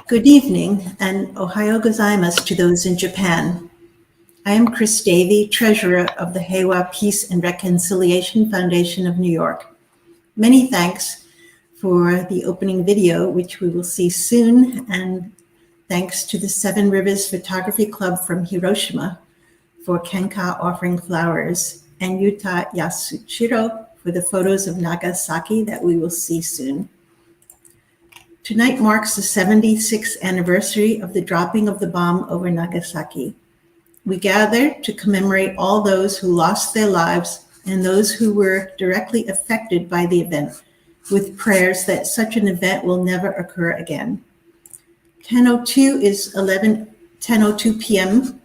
Good evening and Ohayo gozaimasu to those in Japan. I am Chris Davey, Treasurer of the Heiwa Peace and Reconciliation Foundation of New York. Many thanks for the opening video, which we will see soon, and thanks to the Seven Rivers Photography Club from Hiroshima for Kenka offering flowers, and Yuta Yatsushiro for the photos of Nagasaki that we will see soon. Tonight marks the 76th anniversary of the dropping of the bomb over Nagasaki. We gather to commemorate all those who lost their lives and those who were directly affected by the event, with prayers that such an event will never occur again. 10:02 p.m.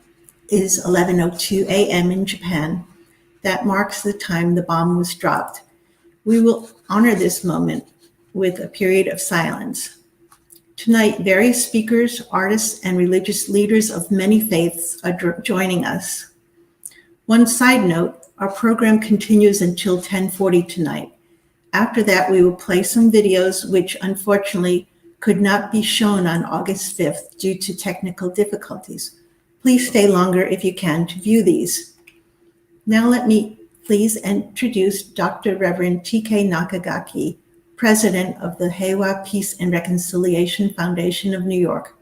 is 11:02 a.m. in Japan. That marks the time the bomb was dropped. We will honor this moment with a period of silence. Tonight, various speakers, artists, and religious leaders of many faiths are joining us. One side note, our program continues until 10:40 tonight. After that, we will play some videos which unfortunately could not be shown on August 5th due to technical difficulties. Please stay longer if you can to view these. Now let me please introduce Dr. Reverend T.K. Nakagaki, President of the Heiwa Peace and Reconciliation Foundation of New York.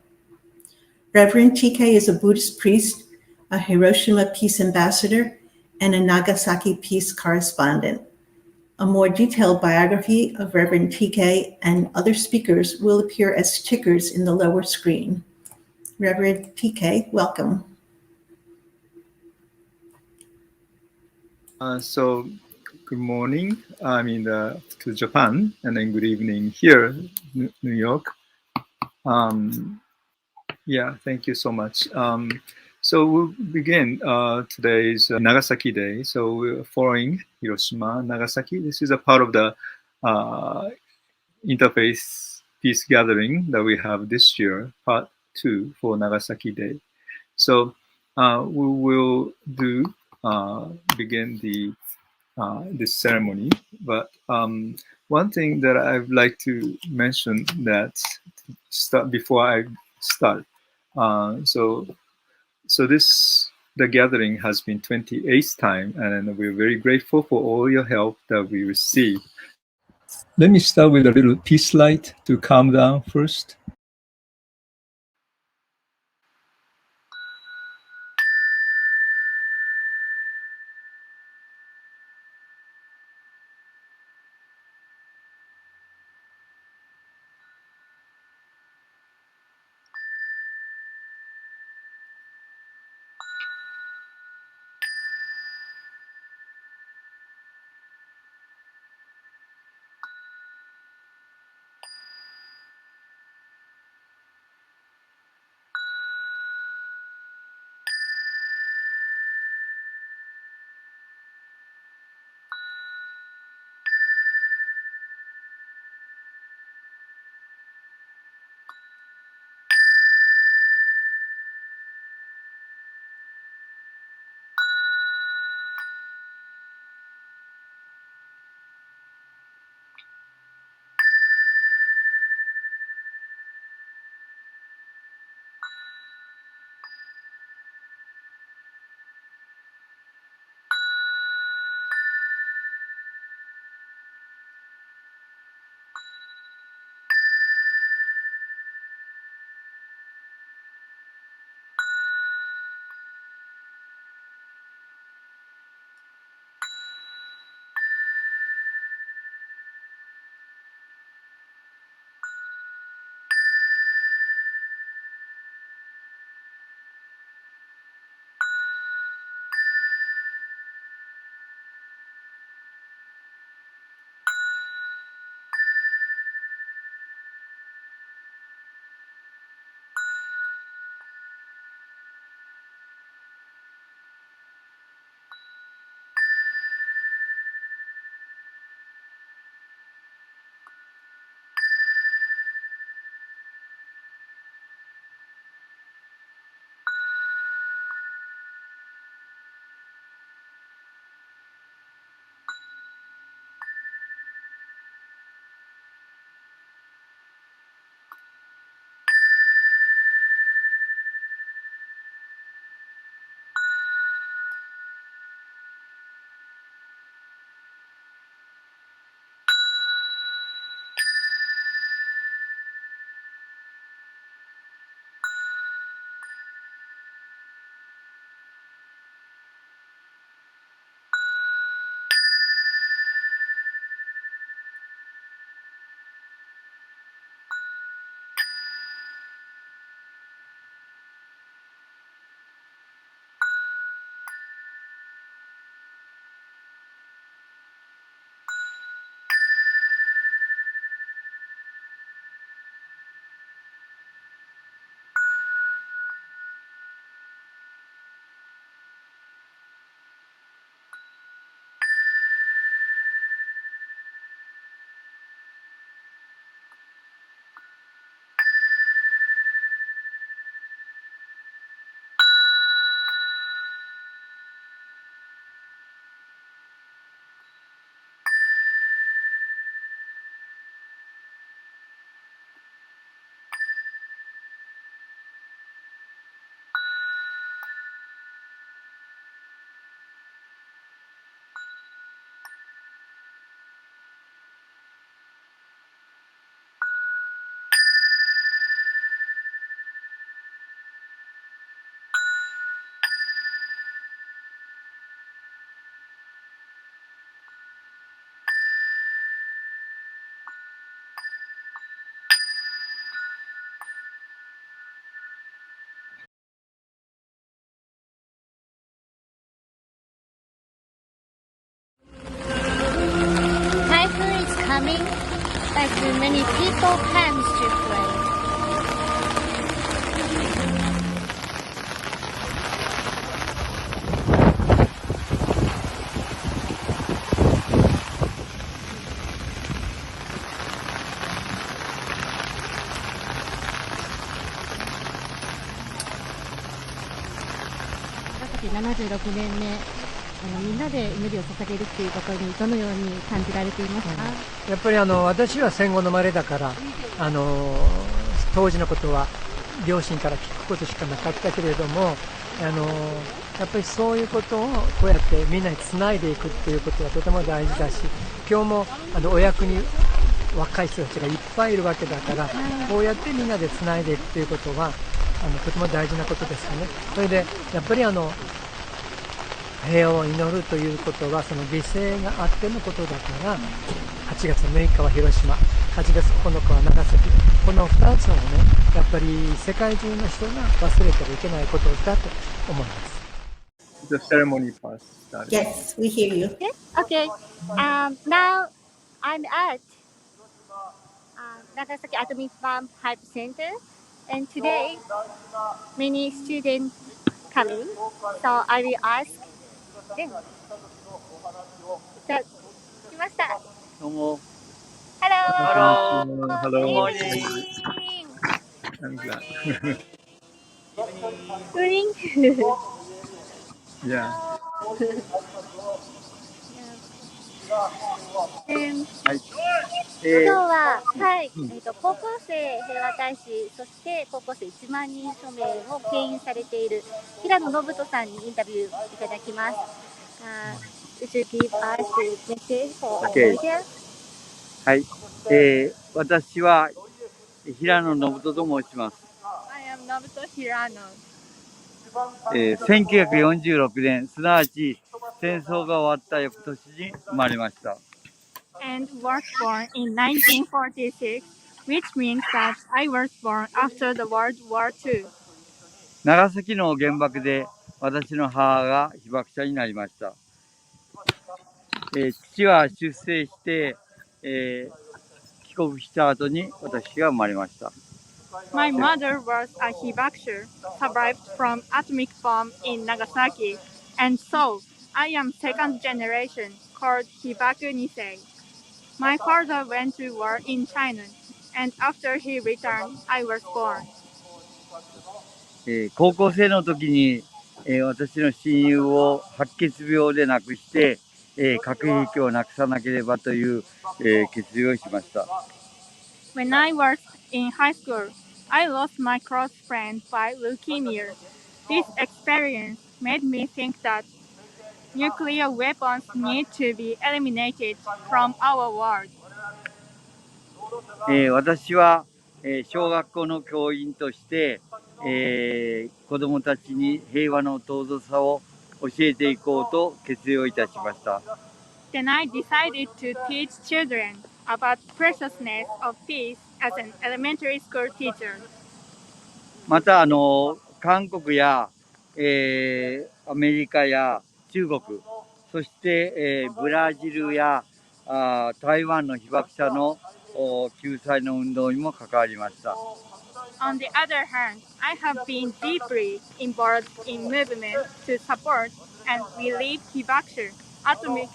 Reverend T.K. is a Buddhist priest, a Hiroshima Peace Ambassador, and a Nagasaki Peace Correspondent. A more detailed biography of Reverend T.K. and other speakers will appear as tickers in the lower screen. Reverend T.K., welcome. Good morning, to Japan, and then good evening here, New York. Thank you so much. So we'll begin today's Nagasaki Day. So we're following Hiroshima, Nagasaki. This is a part of the Interfaith Peace Gathering that we have this year, part 2 for Nagasaki Day. So we will begin this ceremony, but one thing that I'd like to mention before I start. The gathering has been 28th time, and we're very grateful for all your help that we receive. Let me start with a little peace light to calm down first. coming as many people comes to play. Nagasaki 76年目、みんなで祈りを捧げるっていうことにどのように感じられていますか？やっぱり私は戦後の生まれだから当時のことは両親から聞くことしかなかったけれどもやっぱりそういうことをこうやってみんなにつないでいくっていうことはとても大事だし、今日もお役に若い人たちがいっぱいいるわけだから、こうやってみんなでつないでいくということはとても大事なことですよね。それでやっぱり平和を祈るということはその犠牲があってのことだから、8月6日は広島、8月9日は長崎、この2つをね、やっぱり世界中の人が忘れてはいけないことだと思います。The ceremony part started. Yes, we hear you. Yes? Okay. Now I'm at Nagasaki Atomic Bomb Hypocenter, and today many students coming, so I will ask them. じゃあ、来ました。どうも。Hello. Hello. Good evening. I'm glad. Good evening. Yeah. はい。今日は、はい、高校生平和大使、そして高校生1万人署名を牽引されている平野信人さんにインタビューいただきます。Would you give us the message for America? はい。私は平野信人と申します。I am Nobuto Hirano. 1946年、すなわち戦争が終わった翌年に生まれました。And was born in 1946, which means that I was born after the World War II. 長崎の原爆で私の母が被爆者になりました。父は出征して、帰国した後に私が生まれました。My mother was a Hibaku, survived from atomic bomb in Nagasaki, and so I am second generation called Hibaku Nisei. My father went to war in China, and after he returned, I was born. 高校生の時に、私の親友を白血病で亡くして、核兵器をなくさなければという、決意をしました。When I was in high school, I lost my close friend by leukemia. This experience made me think that nuclear weapons need to be eliminated from our world. 私は、小学校の教員として、子どもたちに平和の尊さを教えていこうと決意をいたしました。Then I decided to teach children about preciousness of peace as an elementary school teacher. また韓国や、アメリカや中国、そして、ブラジルや台湾の被爆者の救済の運動にも関わりました。On the other hand, I have been deeply involved in movements to support and relieve Hibaku, atomic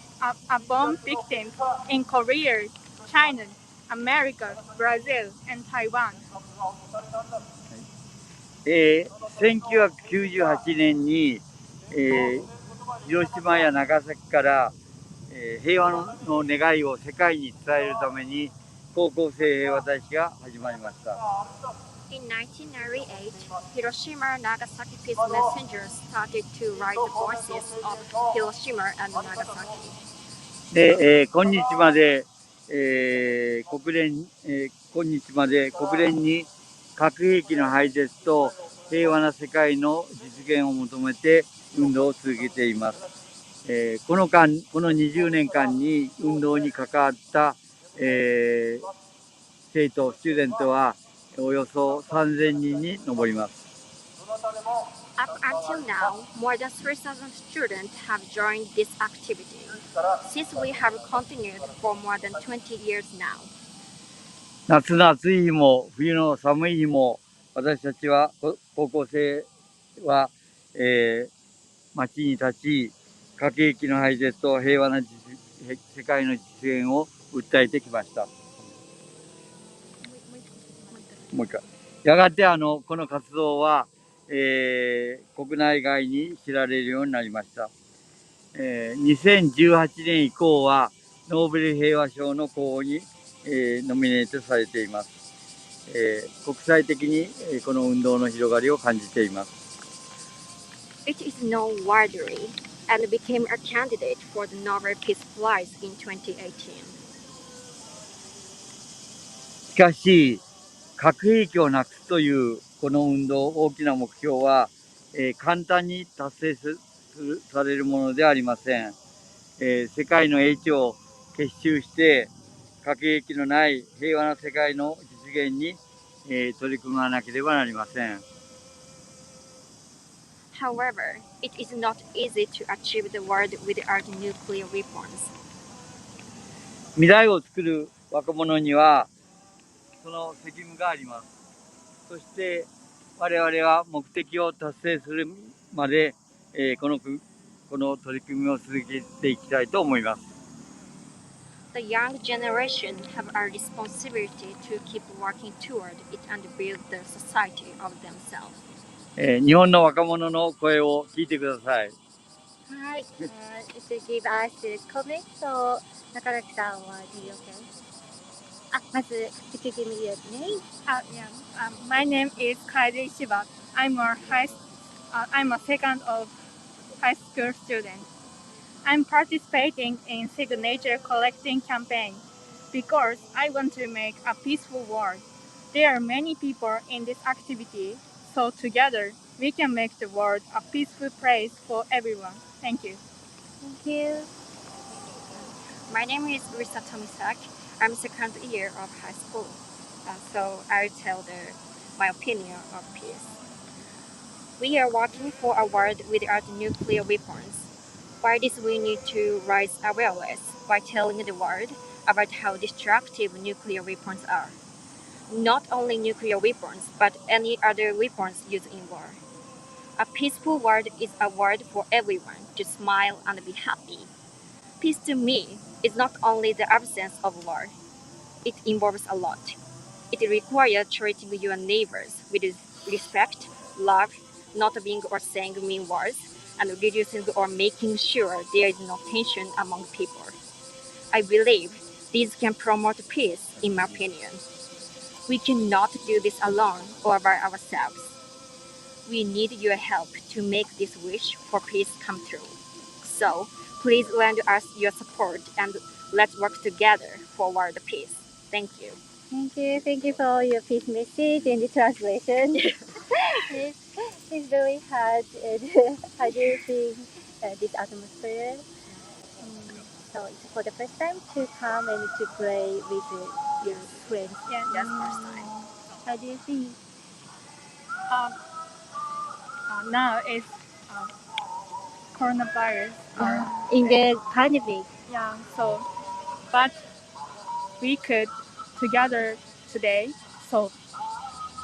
bomb victims in Korea, China, America, Brazil, and Taiwan. 1998年に、広島や長崎から、平和の願いを世界に伝えるために高校生平和大使が始まりました。In 1998, Hiroshima and Nagasaki peace messengers started to raise the voices of Hiroshima and Nagasaki. で、今日まで、国連に核兵器の廃絶と平和な世界の実現を求めて運動を続けています。この20年間に運動に関わった、生徒、スチューデントはおよそ3000人に上ります。Up until now, more than 3,000 students have joined this activity. since we have continued for more than 20 years now. 夏の暑い日も冬の寒い日も私たちは高校生は、街に立ち核兵器の廃絶と平和な世界の実現を訴えてきました。もう一回。やがてこの活動は、国内外に知られるようになりました。2018年以降はノーベル平和賞の候補に、ノミネートされています。国際的に、この運動の広がりを感じています。It is known widely and became a candidate for the Nobel Peace Prize in 2018. しかし、核兵器をなくすというこの運動大きな目標は、簡単に達成されるものではありません。世界の英知を結集して核兵器のない平和な世界の実現に、取り組まなければなりません。However, it is not easy to achieve the world without nuclear weapons. 未来を作る若者にはその責務があります。そして我々は目的を達成するまで、この取り組みを続けていきたいと思います。The young generation have a responsibility to keep working toward it and build the society of themselves. 日本の若者の声を聞いてください。はい。To give us comment, so 中垣さんは do you okay? まず、could you give me your name? My name is Kouji Kinoshita. I'm a second of high school student. I'm participating in signature collecting campaign because I want to make a peaceful world. There are many people in this activity, so together we can make the world a peaceful place for everyone. Thank you. Thank you. My name is Risa Tomisak. I'm second year of high school, so I'll tell my opinion of peace. We are working for a world without nuclear weapons. By this, we need to raise awareness by telling the world about how destructive nuclear weapons are. Not only nuclear weapons, but any other weapons used in war. A peaceful world is a world for everyone to smile and be happy. Peace to me is not only the absence of war. It involves a lot. It requires treating your neighbors with respect, love, not being or saying mean words, and reducing or making sure there is no tension among people. I believe these can promote peace, in my opinion. We cannot do this alone or by ourselves. We need your help to make this wish for peace come true. So, please lend us your support and let's work together for world peace. Thank you. Thank you. Thank you for your peace message and the translation. It's very hard. And how do you think this atmosphere? So it's for the first time to come and to play with your friends. Yes, first time. How do you think? Now it's coronavirus. In the pandemic. Yeah, so, but we could together today. So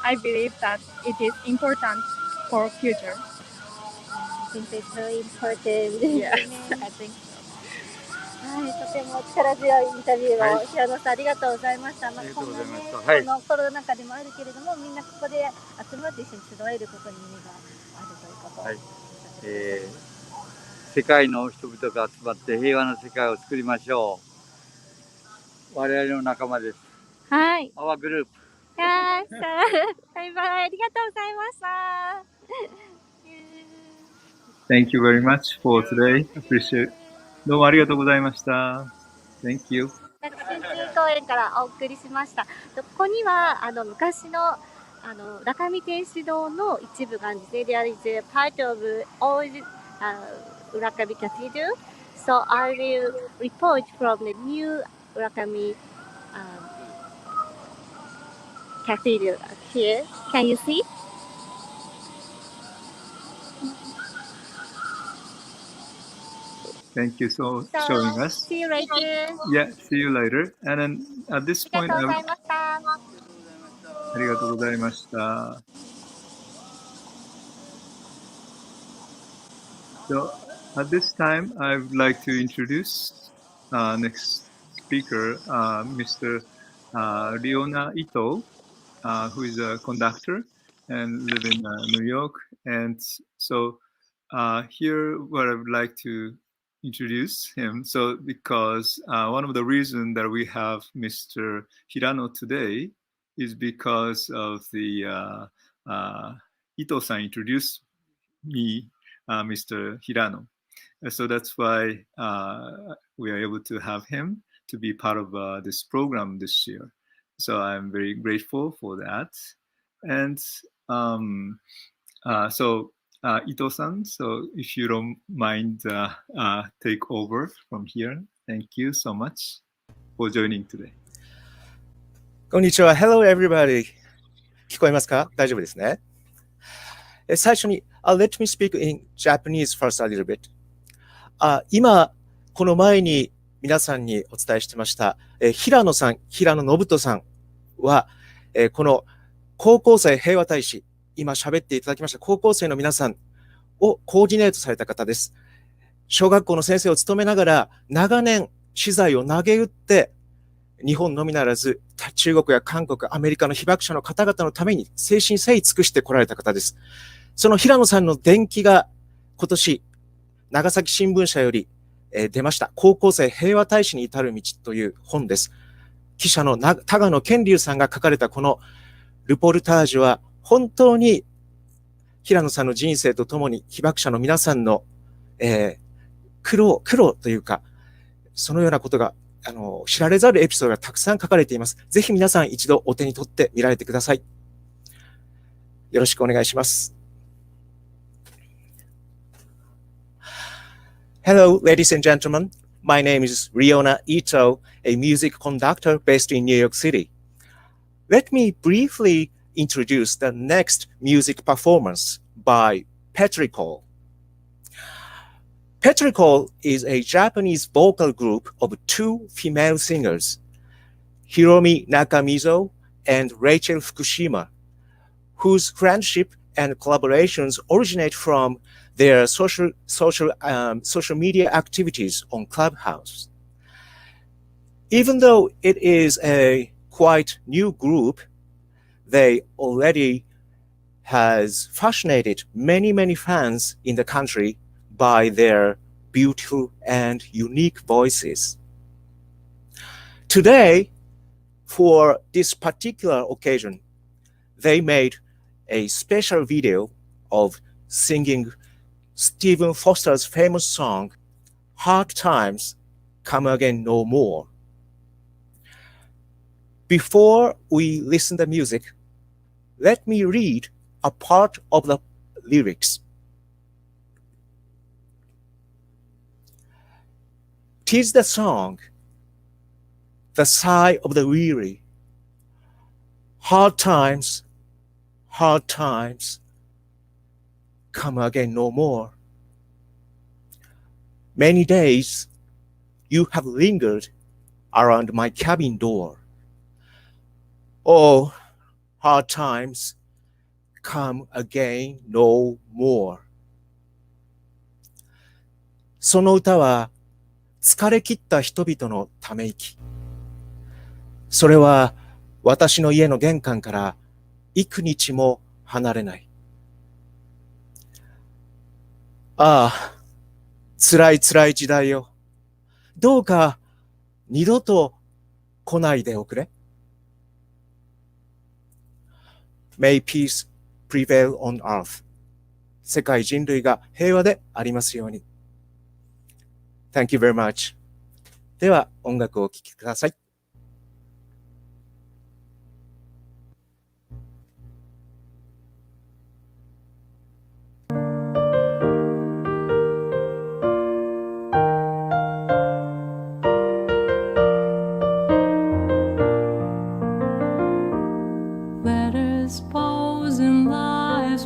I believe that it is important for future. I think it's very important. Yes, I think so. はい、とても力強いインタビューを平野さんありがとうございました。ありがとうございました。このコロナ禍でもあるけれども、みんなここで集まって一緒に集えることに意味があるということ。はい。世界の人々が集まって平和な世界を作りましょう。我々の仲間です。はい。Our group. はい。バイバイ。ありがとうございました。Thank you very much for today. Appreciate. どうもありがとうございました。Thank you. 新人公園からお送りしました。ここには昔の中見天主堂の一部があるんですね。There is a part of old Urakami Cathedral. So I will report from the new Urakami Cathedral here. Can you see? Thank you for So, showing us. see you later. Yeah, see you later. And then at this あり point, がとうございました。ありがとうございました。So at this time, I would like to introduce next speaker, Mr. Reona Ito, who is a conductor and live in New York. And so here, what I would like to introduce him. So because one of the reasons that we have Mr. Hirano today is because of the Ito-san introduced me, Mr. Hirano. So that's why we are able to have him to be part of this program this year. So I'm very grateful for that. And so Ito-san, so if you don't mind take over from here. Thank you so much for joining today. こんにちは。Hello everybody. 聞こえますか？大丈夫ですね。最初に、let me speak in Japanese first a little bit. 今、この前に皆さんにお伝えしてました、平野さん、平野信人さんは、この高校生平和大使、今喋っていただきました高校生の皆さんをコーディネートされた方です。小学校の先生を務めながら、長年、資材を投げ打って、日本のみならず、中国や韓国、アメリカの被爆者の方々のために誠心誠意尽くしてこられた方です。その平野さんの伝記が今年、長崎新聞社より出ました。高校生平和大使に至る道という本です。記者の多賀野健龍さんが書かれたこのルポルタージュは本当に平野さんの人生とともに被爆者の皆さんの、苦労というか、そのようなことが知られざるエピソードがたくさん書かれています。ぜひ皆さん一度お手に取って見られてください。よろしくお願いします。Hello, ladies and gentlemen. My name is Reona Ito, a music conductor based in New York City. Let me briefly introduce the next music performance by Petrichor. Petrichor is a Japanese vocal group of two female singers, Hiromi Nakamizo and Rachel Fukushima, whose friendship and collaborations originate from their social media activities on Clubhouse. Even though it is a quite new group, they already has fascinated many fans in the country by their beautiful and unique voices. Today, for this particular occasion, they made a special video of singing Stephen Foster's famous song, Hard Times Come Again No More. Before we listen to the music, let me read a part of the lyrics. "'Tis the song, the sigh of the weary. Hard times, come again no more. Many days you have lingered around my cabin door. Oh, hard times, come again no more." その歌は疲れ切った人々のため息。それは私の家の玄関から幾日も離れない。ああ、辛い時代よ。どうか二度と来ないでおくれ。May peace prevail on earth. 世界人類が平和でありますように。Thank you very much. では音楽をお聴きください。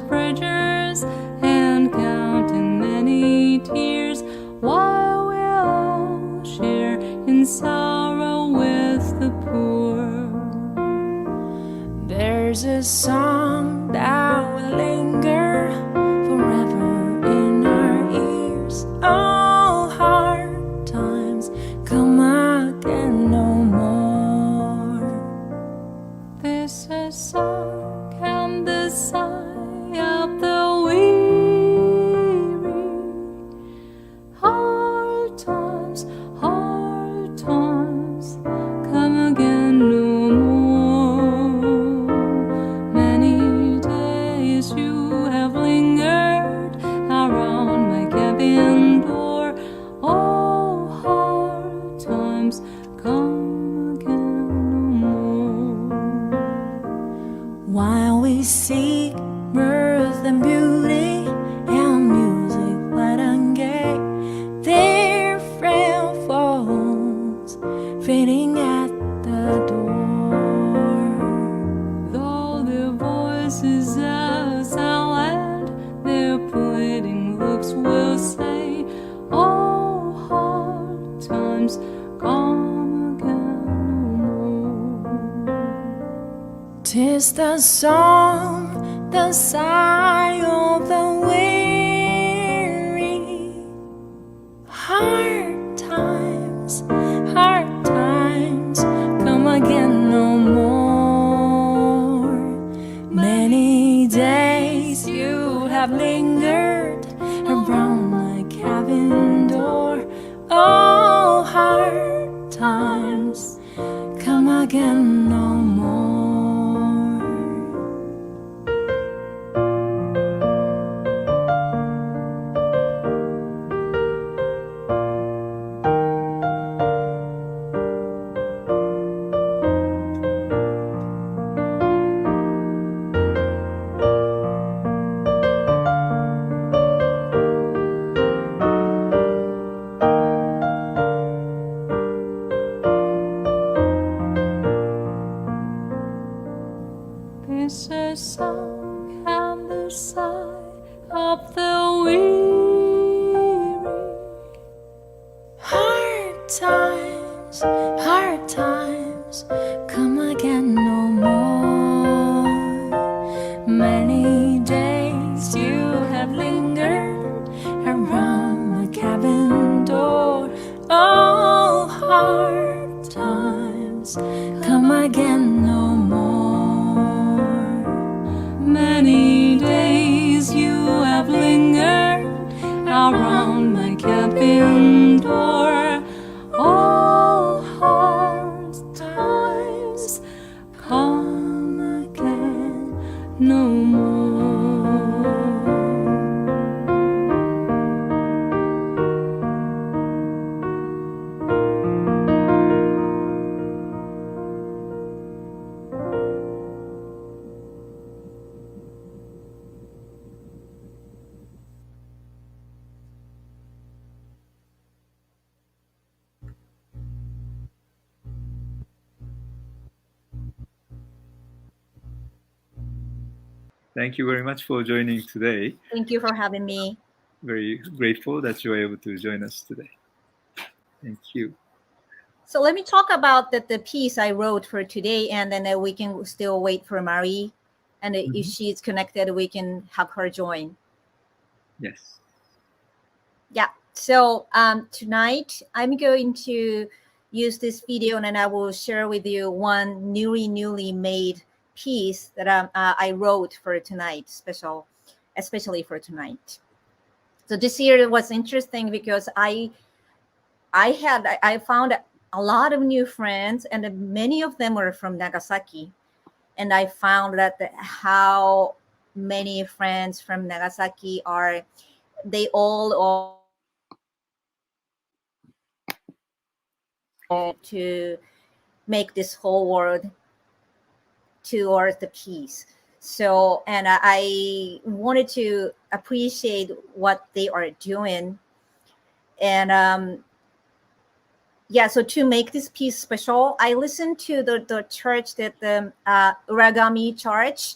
Bridges and counting many tears while we There's a song that will linger forever in our ears. All hard times come again no more. This is song and the sigh of the weary. Hard times come again no more. Many days you have lingered around my cabin door. Oh, hard times come again no more. While we seek mirth and beauty and music light and gay, their frail falls fading at the door. Though their voices are silent, their pleading looks will say, oh, hard times come again no more. 'Tis the song, the sigh of the weary. Hard times come again no more. Many days you have lingered around my cabin door. Oh, hard times come again no more. This is song and the sigh of the weary. Hard times come again no more. Many days you have lingered around my cabin door. Oh, hard times come again no more. Many days you have lingered around my cabin door. Oh, hard times come again no more. Thank you very much for joining today. Thank you for having me. Very grateful that you were able to join us today. Thank you. So let me talk about the piece I wrote for today, and then we can still wait for Marie. And if she's connected, we can have her join. Yes. Yeah. So tonight I'm going to use this video, and then I will share with you one newly made piece that I wrote for tonight, especially for tonight. So this year was interesting because I found a lot of new friends, and many of them were from Nagasaki. And I found that how many friends from Nagasaki they all to make this whole world towards the peace. So, and I wanted to appreciate what they are doing. And yeah, so to make this piece special, I listened to the church that the Uragami Church.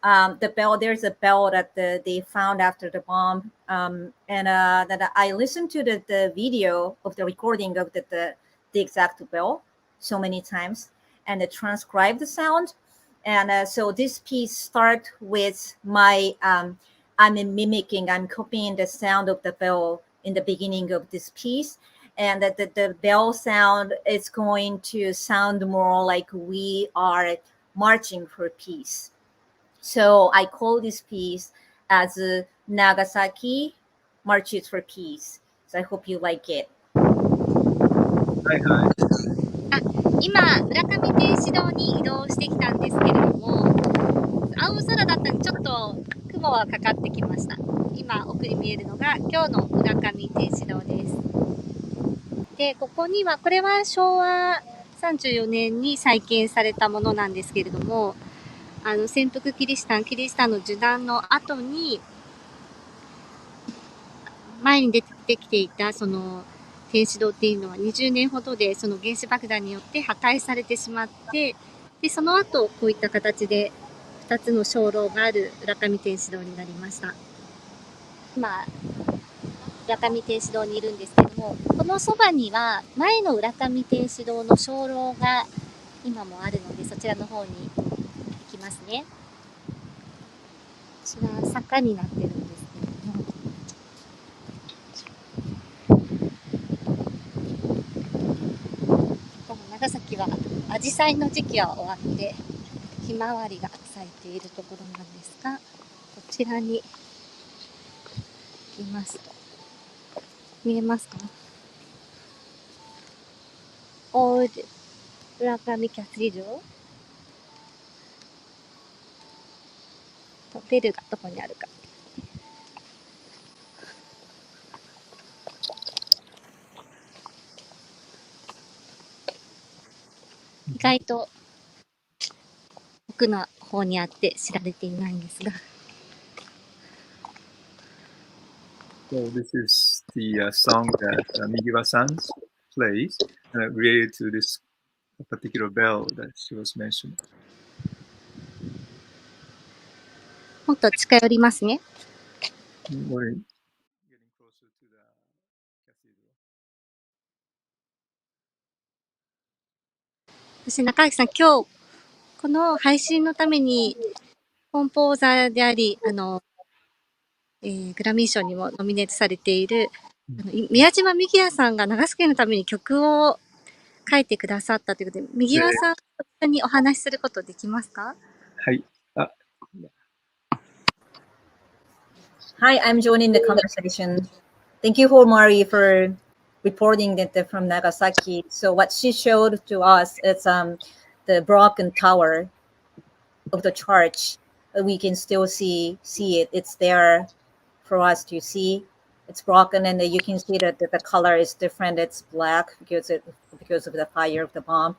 The bell, there's a bell that they found after the bomb, and that I listened to the video of the recording of the exact bell so many times, and transcribed the sound. And so this piece starts with my, I'm copying the sound of the bell in the beginning of this piece. And that the bell sound is going to sound more like we are marching for peace. So I call this piece as Nagasaki Marches for Peace. So I hope you like it. はいはい。今、村上天使堂に移動してきたんですけれども、青空だったのでちょっと雲はかかってきました。今、奥に見えるのが今日の村上天使堂です。で、ここには、これは昭和34年に再建されたものなんですけれども、潜伏キリシタンの受難の後に、前に出てきていたその天使堂っていうのは20年ほどでその原子爆弾によって破壊されてしまって、でその後こういった形で2つの鐘楼がある浦上天使堂になりました。今浦上天使堂にいるんですけども、このそばには前の浦上天使堂の鐘楼が今もあるので、そちらの方に行きますね。こちら坂になってるんですけれども、長崎はアジサイの時期は終わってひまわりが咲いているところなんですが、こちらにいますと見えますか？オール浦上キャスリルとベルがどこにあるか。意外と奥の方にあって知られていないんですが。So this is the song that Migiwa-san plays related to this particular bell that she was mentioning. もっと近寄りますね。We're getting closer to the cathedral. そして中垣さん、今日この配信のためにコンポーザーであり、グラミー賞にもノミネートされている宮島みぎわさんが長崎のために曲を書いてくださったということで、みぎわさんとにお話しすることできますか？はい。Hi, I'm joining the conversation. Thank you for Mari for reporting that from Nagasaki. So what she showed to us is the broken tower of the church. We can still see it. It's there for us to see. It's broken, and you can see that the color is different. It's black because of the fire of the bomb.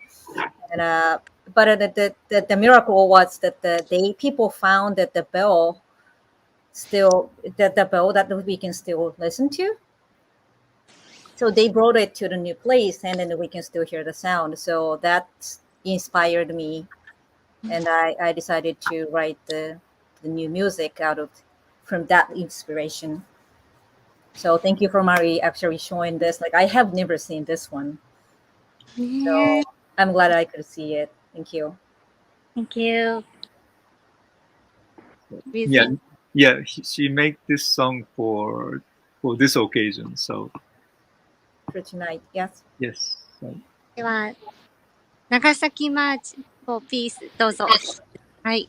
And but the miracle was that the people found that the bell still the bell that we can still listen to. So they brought it to the new place, and then we can still hear the sound. So that inspired me, and I decided to write the new music from that inspiration. So thank you for Mari actually showing this. Like I have never seen this one, so I'm glad I could see it. Thank you. Thank you. Yeah. She made this song for this occasion. So for tonight, yes. Yes. では長崎マーチフォーピースどうぞ。はい。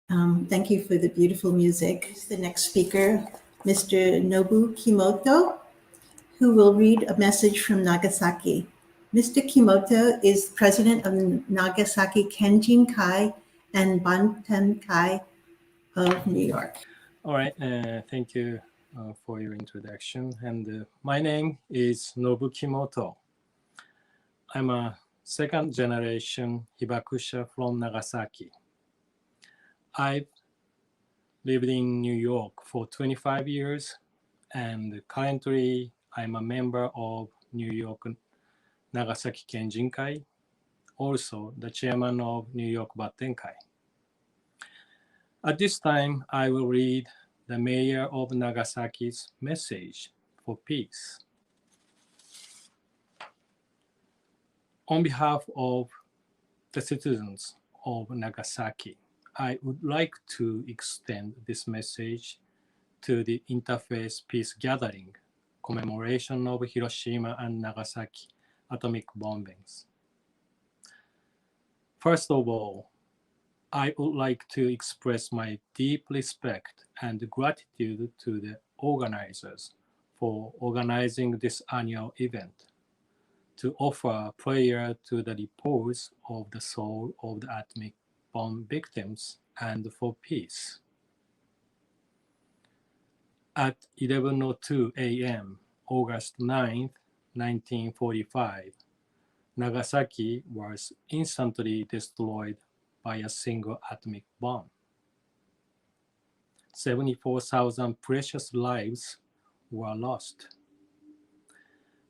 Thank you for the beautiful music. The next speaker, Mr. Nobu Kimoto, who will read a message from Nagasaki. Mr. Kimoto is president of Nagasaki Kenjin-kai and Batten-kai of New York. All right, thank you for your introduction. And my name is Nobu Kimoto. I'm a second generation Hibakusha from Nagasaki. I've lived in New York for 25 years, and currently I'm a member of New York Nagasaki Kenjin-kai, also the chairman of New York Batten-kai. At this time, I will read the mayor of Nagasaki's message for peace. On behalf of the citizens of Nagasaki, I would like to extend this message to the Interfaith Peace Gathering, commemoration of Hiroshima and Nagasaki atomic bombings. First of all, I would like to express my deep respect and gratitude to the organizers for organizing this annual event to offer prayer to the repose of the soul of the atomic bomb victims and for peace. At 11:02 a.m., August 9, 1945, Nagasaki was instantly destroyed by a single atomic bomb. 74,000 precious lives were lost,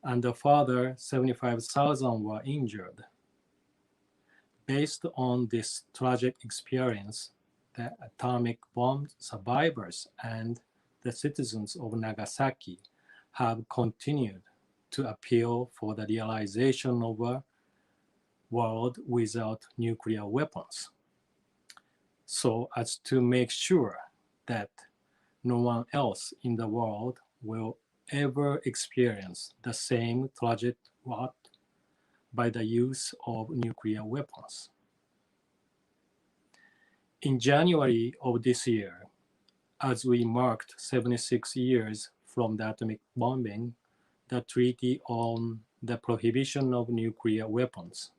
and a further 75,000 were injured. Based on this tragic experience, the atomic bomb survivors and the citizens of Nagasaki have continued to appeal for the realization of a world without nuclear weapons, so as to make sure that no one else in the world will ever experience the same tragic rot by the use of nuclear weapons. In January of this year, as we marked 76 years from the atomic bombing, the Treaty on the Prohibition of Nuclear Weapons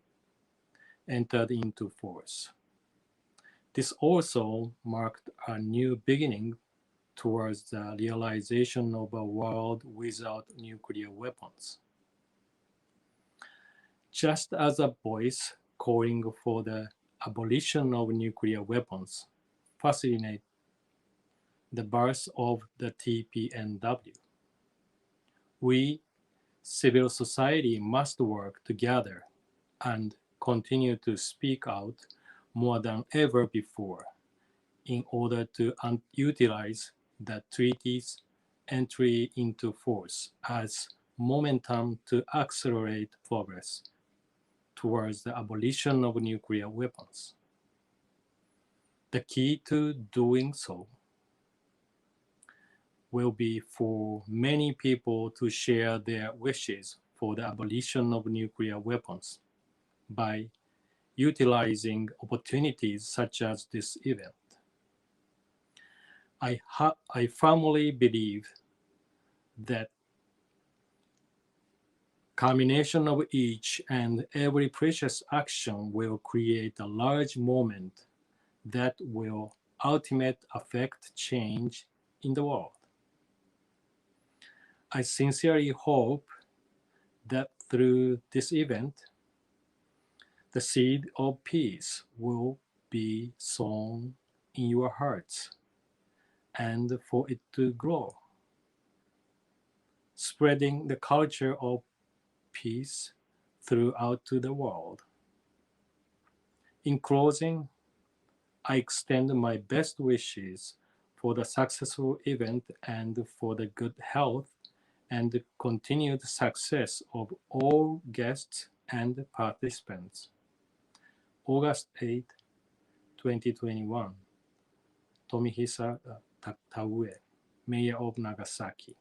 entered into force. This also marked a new beginning towards the realization of a world without nuclear weapons. Just as a voice calling for the abolition of nuclear weapons facilitated the birth of the TPNW, we, civil society, must work together and continue to speak out more than ever before in order to utilize the treaty's entry into force as momentum to accelerate progress towards the abolition of nuclear weapons. The key to doing so will be for many people to share their wishes for the abolition of nuclear weapons by utilizing opportunities such as this event. I firmly believe that combination of each and every precious action will create a large moment that will ultimately affect change in the world. I sincerely hope that through this event, the seed of peace will be sown in your hearts and for it to grow, spreading the culture of peace throughout to the world. In closing, I extend my best wishes for the successful event and for the good health and the continued success of all guests and participants. August 8, 2021, Tomihisa Taue, Mayor of Nagasaki.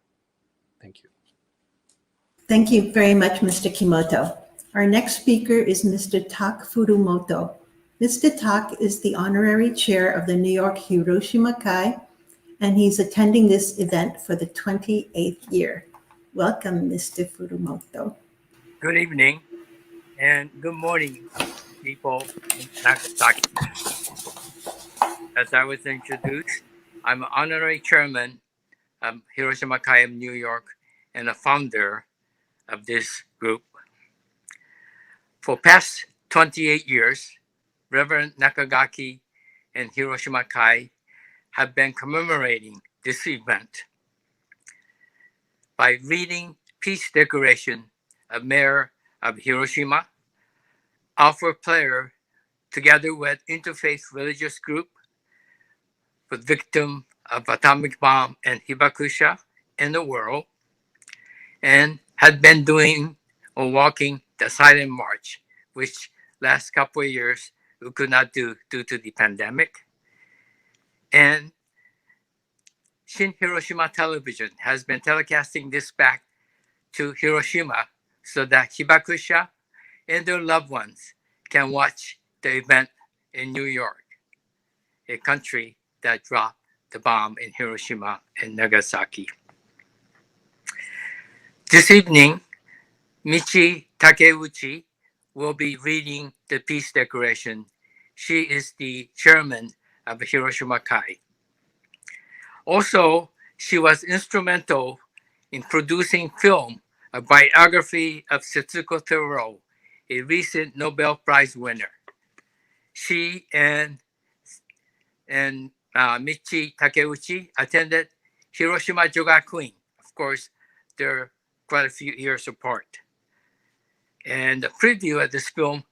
Thank you. Thank you very much, Mr. Kimoto. Our next speaker is Mr. Tak Furumoto, Mr. Tak is the honorary chair of the New York Hiroshima-kai, and he's attending this event for the 28th year. Welcome, Mr. Furumoto. Good evening and good morning, people in Nagasaki. As I was introduced, I'm an honorary chairman of Hiroshima-kai of New York and a founder of this group. For past 28 years, Reverend Nakagaki and Hiroshima-kai have been commemorating this event by reading Peace Declaration of Mayor of Hiroshima, alpha player together with Interfaith religious group for victim of atomic bomb and Hibakusha in the world, and had been doing or walking the silent march, which last couple of years we could not do due to the pandemic. And Shin Hiroshima Television has been telecasting this back to Hiroshima so that Hibakusha and their loved ones can watch the event in New York, a country that dropped the bomb in Hiroshima and Nagasaki. This evening, Mitchie Takeuchi will be reading the Peace Declaration. She is the chairman of Hiroshima-kai. Also, she was instrumental in producing film, a biography of Setsuko Thoreau, a recent Nobel Prize winner. She and Mitchie Takeuchi attended Hiroshima Jogakuin. Of course, they're quite a few years apart. And the preview of this film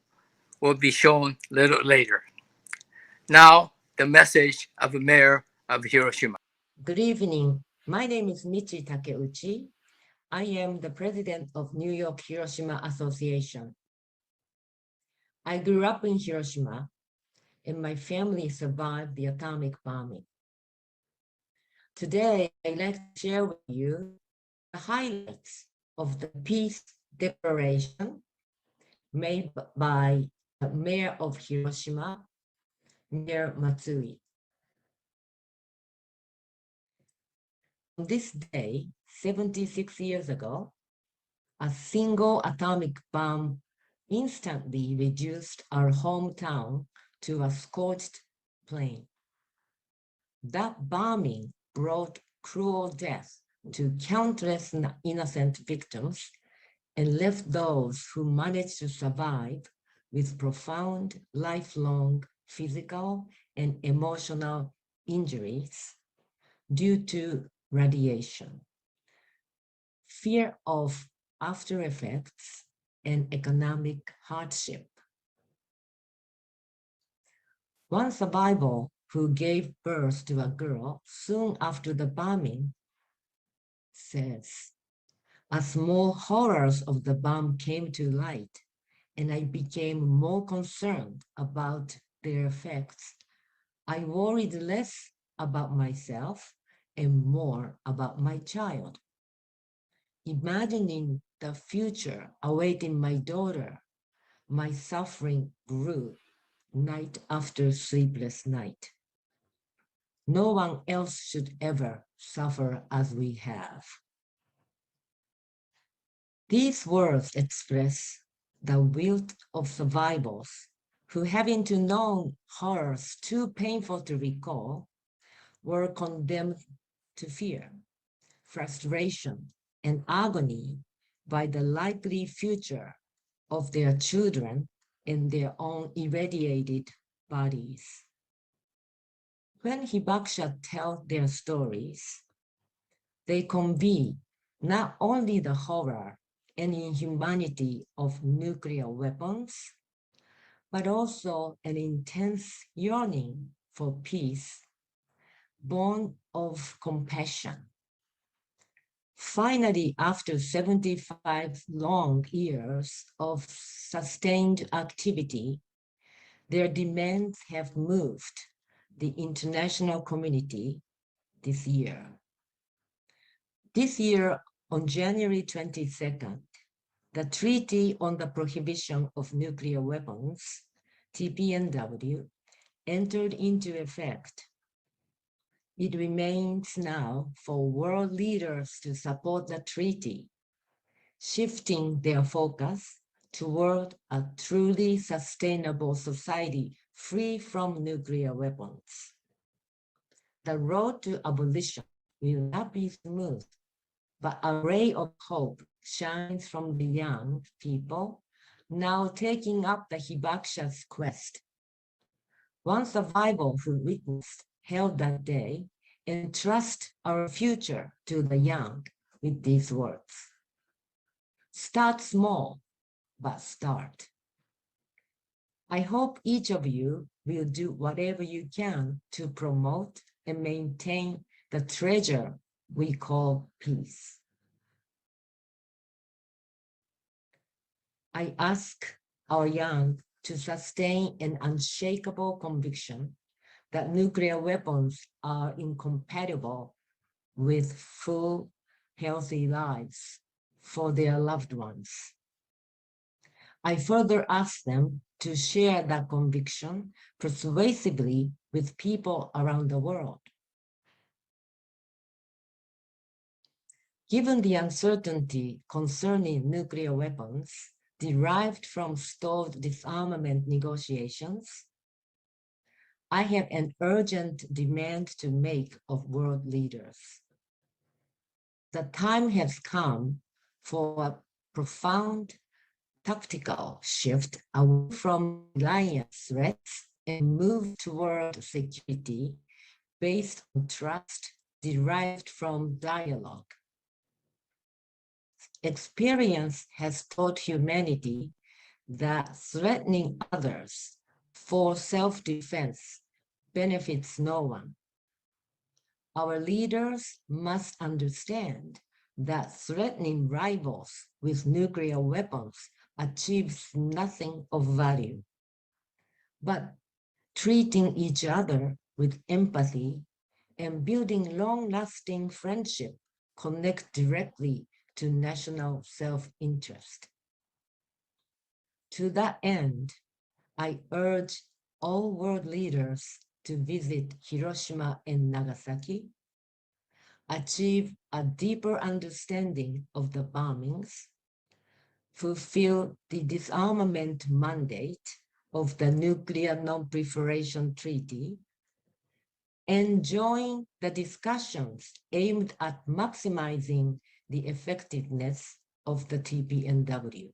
will be shown a little later. Now, the message of the mayor of Hiroshima. Good evening. My name is Mitchie Takeuchi. I am the president of New York Hiroshima Association. I grew up in Hiroshima, and my family survived the atomic bombing. Today, I'd like to share with you the highlights of the Peace Declaration made by the mayor of Hiroshima, Mayor Matsui. On this day, 76 years ago, a single atomic bomb instantly reduced our hometown to a scorched plain. That bombing brought cruel death to countless innocent victims and left those who managed to survive with profound, lifelong physical and emotional injuries due to radiation, fear of after effects, and economic hardship. One survivor who gave birth to a girl soon after the bombing says, as more horrors of the bomb came to light, and I became more concerned about their effects, I worried less about myself and more about my child. Imagining the future awaiting my daughter, my suffering grew night after sleepless night. No one else should ever suffer as we have. These words express the will of survivors who, having to know horrors too painful to recall, were condemned to fear, frustration, and agony by the likely future of their children and their own irradiated bodies. When Hibakusha tell their stories, they convey not only the horror and inhumanity of nuclear weapons, but also an intense yearning for peace, born of compassion. Finally, after 75 long years of sustained activity, their demands have moved the international community this year. This year, on January 22nd, the Treaty on the Prohibition of Nuclear Weapons, TPNW, entered into effect. It remains now for world leaders to support the treaty, shifting their focus toward a truly sustainable society free from nuclear weapons. The road to abolition will not be smooth, but a ray of hope shines from the young people now taking up the Hibakusha's quest. One survivor who witnessed held that day, entrust our future to the young with these words. Start small, but start. I hope each of you will do whatever you can to promote and maintain the treasure we call peace. I ask our young to sustain an unshakable conviction that nuclear weapons are incompatible with full, healthy lives for their loved ones. I further ask them to share that conviction persuasively with people around the world. Given the uncertainty concerning nuclear weapons derived from stalled disarmament negotiations, I have an urgent demand to make of world leaders. The time has come for a profound tactical shift away from alliance threats and move toward security based on trust derived from dialogue. Experience has taught humanity that threatening others for self-defense benefits no one. Our leaders must understand that threatening rivals with nuclear weapons achieves nothing of value, but treating each other with empathy and building long-lasting friendship connect directly to national self-interest. To that end, I urge all world leaders to visit Hiroshima and Nagasaki, achieve a deeper understanding of the bombings, fulfill the disarmament mandate of the Nuclear Non-Proliferation Treaty, and join the discussions aimed at maximizing the effectiveness of the TPNW.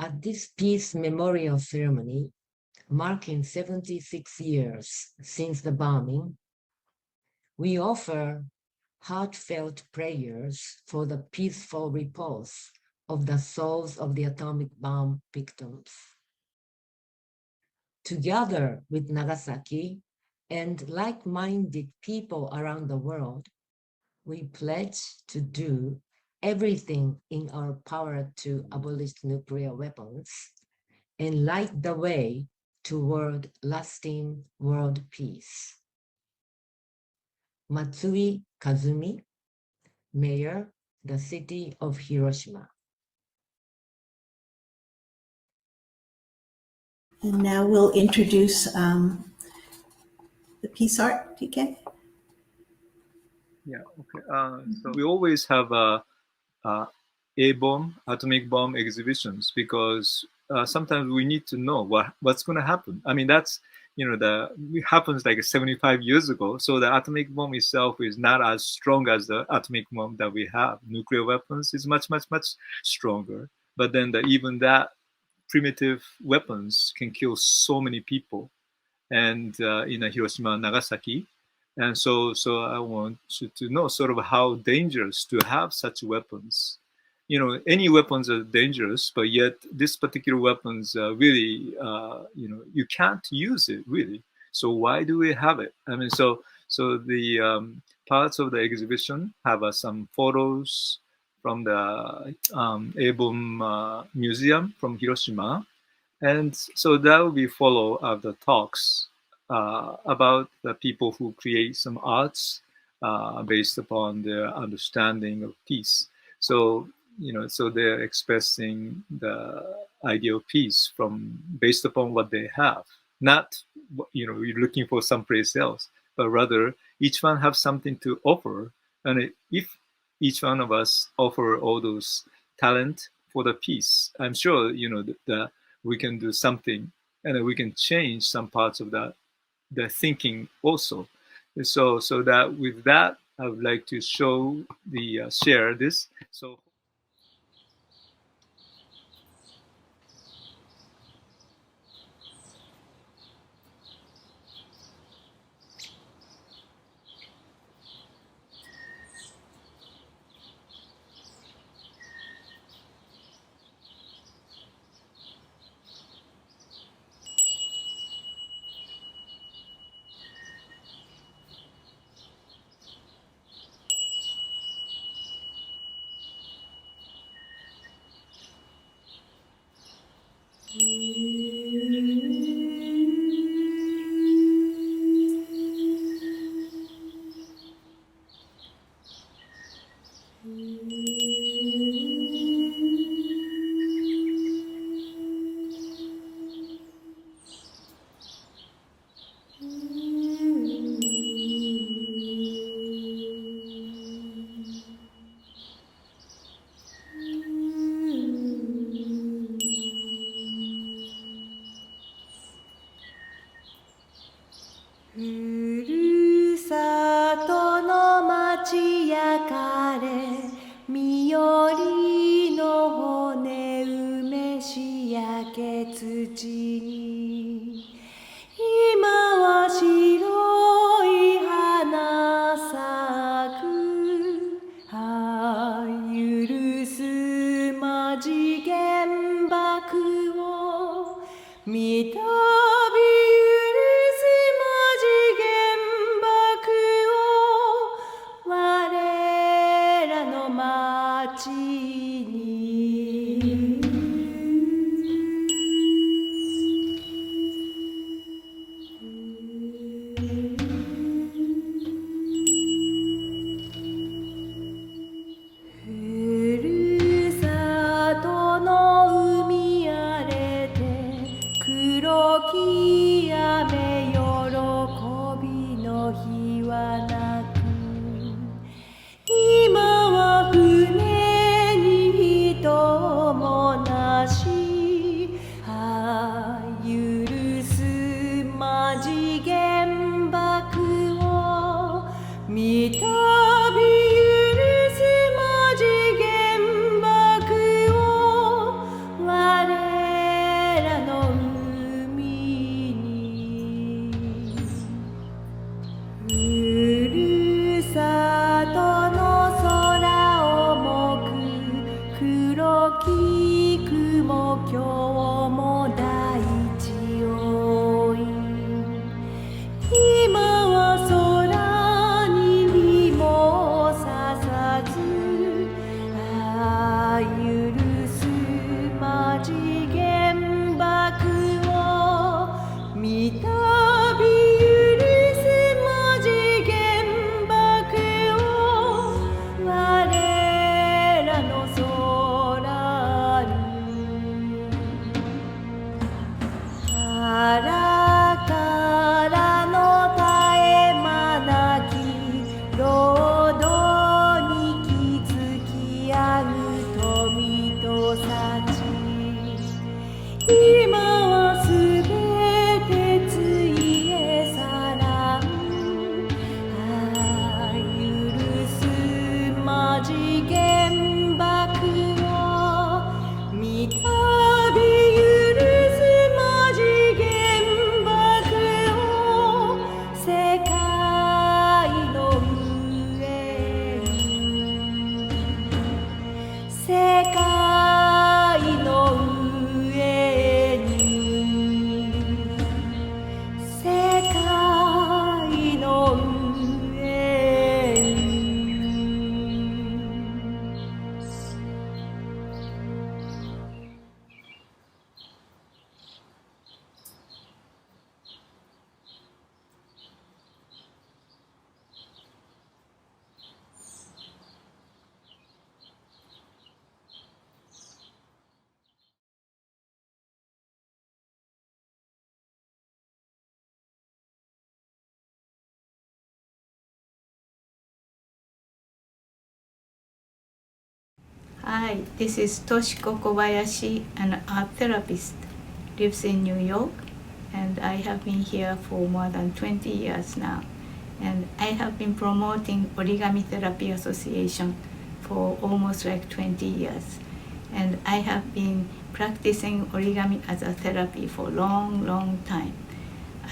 At this peace memorial ceremony, marking 76 years since the bombing, we offer heartfelt prayers for the peaceful repose of the souls of the atomic bomb victims. Together with Nagasaki and like-minded people around the world, we pledge to do everything in our power to abolish nuclear weapons and light the way toward lasting world peace. Matsui Kazumi, Mayor, the city of Hiroshima. And now we'll introduce the peace art, TK. Yeah, okay. So we always have A-bomb, atomic bomb exhibitions because sometimes we need to know what's going to happen. I mean, that's, it happens like 75 years ago. So the atomic bomb itself is not as strong as the atomic bomb that we have. Nuclear weapons is much, much, much stronger. But then even that primitive weapons can kill so many people. And in Hiroshima and Nagasaki. And so I want you to know sort of how dangerous to have such weapons. Any weapons are dangerous, but yet this particular weapons really, you can't use it really. So why do we have it? I mean, so the parts of the exhibition have some photos from the A-bomb museum from Hiroshima. And so that will be follow of the talks about the people who create some arts based upon their understanding of peace. So so they're expressing the ideal peace based upon what they have, not, you're looking for someplace else, but rather each one have something to offer. And if each one of us offer all those talent for the peace, I'm sure, that we can do something, and we can change some parts of the thinking also. So that with that, I would like to share this. So. Hi, this is Toshiko Kobayashi, an art therapist, lives in New York, and I have been here for more than 20 years now. And I have been promoting Origami Therapy Association for almost like 20 years. And I have been practicing origami as a therapy for a long, long time.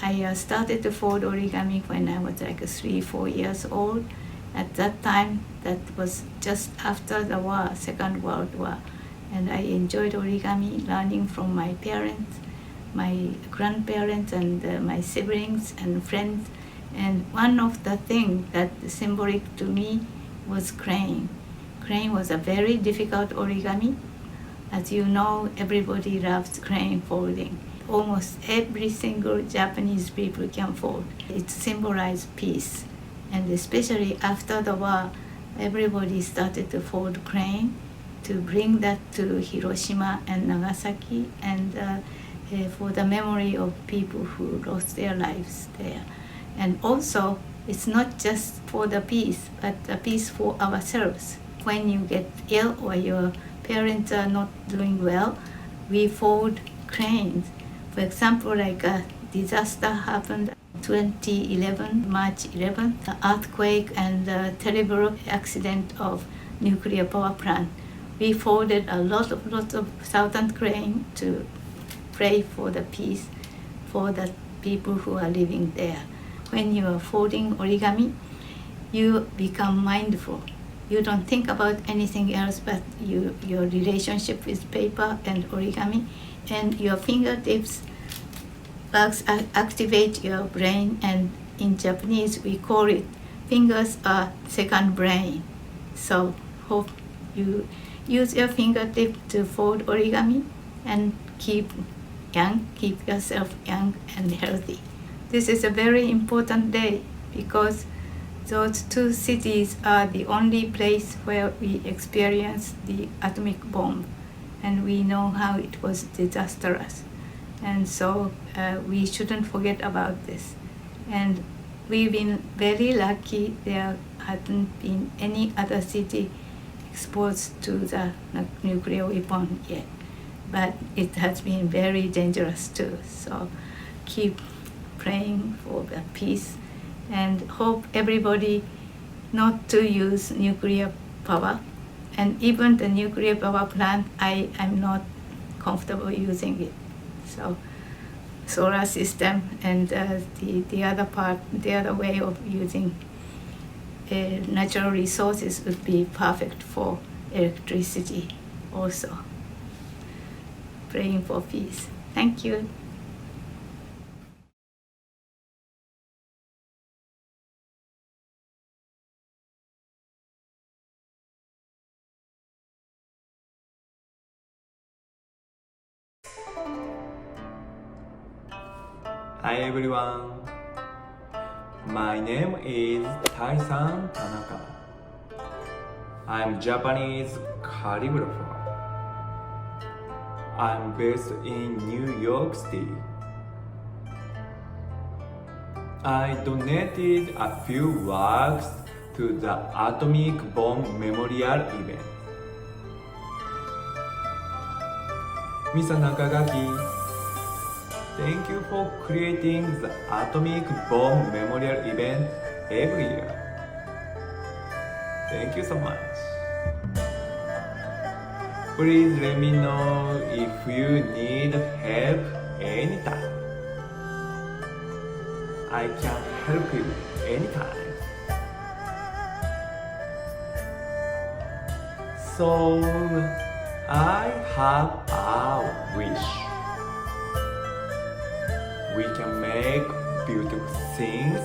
I started to fold origami when I was like 3-4 years old. At that time, that was just after the war, Second World War. And I enjoyed origami, learning from my parents, my grandparents, and my siblings and friends. And one of the things that symbolic to me was crane. Crane was a very difficult origami. As you know, everybody loves crane folding. Almost every single Japanese people can fold. It symbolizes peace. And especially after the war, everybody started to fold crane to bring that to Hiroshima and Nagasaki, and for the memory of people who lost their lives there. And also, it's not just for the peace, but the peace for ourselves. When you get ill or your parents are not doing well, we fold cranes. For example, like a disaster happened 2011, March 11th, the earthquake and the terrible accident of nuclear power plant. We folded a lot of 1,000 cranes to pray for the peace for the people who are living there. When you are folding origami, you become mindful. You don't think about anything else but your relationship with paper and origami, and your fingertips activate your brain, and in Japanese we call it fingers are second brain. So hope you use your fingertip to fold origami and keep yourself young and healthy. This is a very important day because those two cities are the only place where we experienced the atomic bomb, and we know how it was disastrous. And so we shouldn't forget about this. And we've been very lucky there hadn't been any other city exposed to the nuclear weapon yet. But it has been very dangerous too. So keep praying for the peace and hope everybody not to use nuclear power. And even the nuclear power plant, I'm not comfortable using it. So solar system and the other way of using natural resources would be perfect for electricity also. Praying for peace. Thank you. Hi everyone, my name is Taisan Tanaka. I'm Japanese calligrapher. I'm based in New York City. I donated a few works to the Atomic Bomb Memorial event. Mr. Nakagaki, thank you for creating the Atomic Bomb Memorial event every year. Thank you so much. Please let me know if you need help anytime. I can help you anytime. So, I have a wish. We can make beautiful things.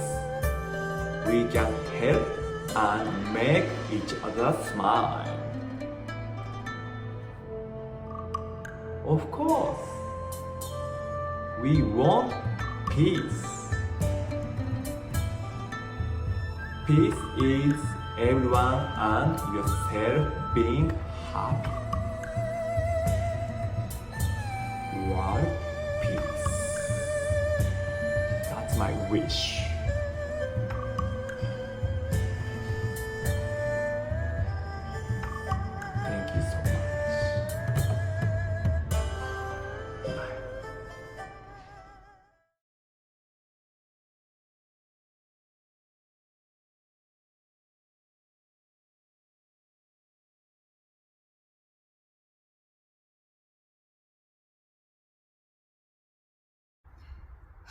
We can help and make each other smile. Of course, we want peace. Peace is everyone and yourself being happy. World peace. That's my wish. Thank you so much.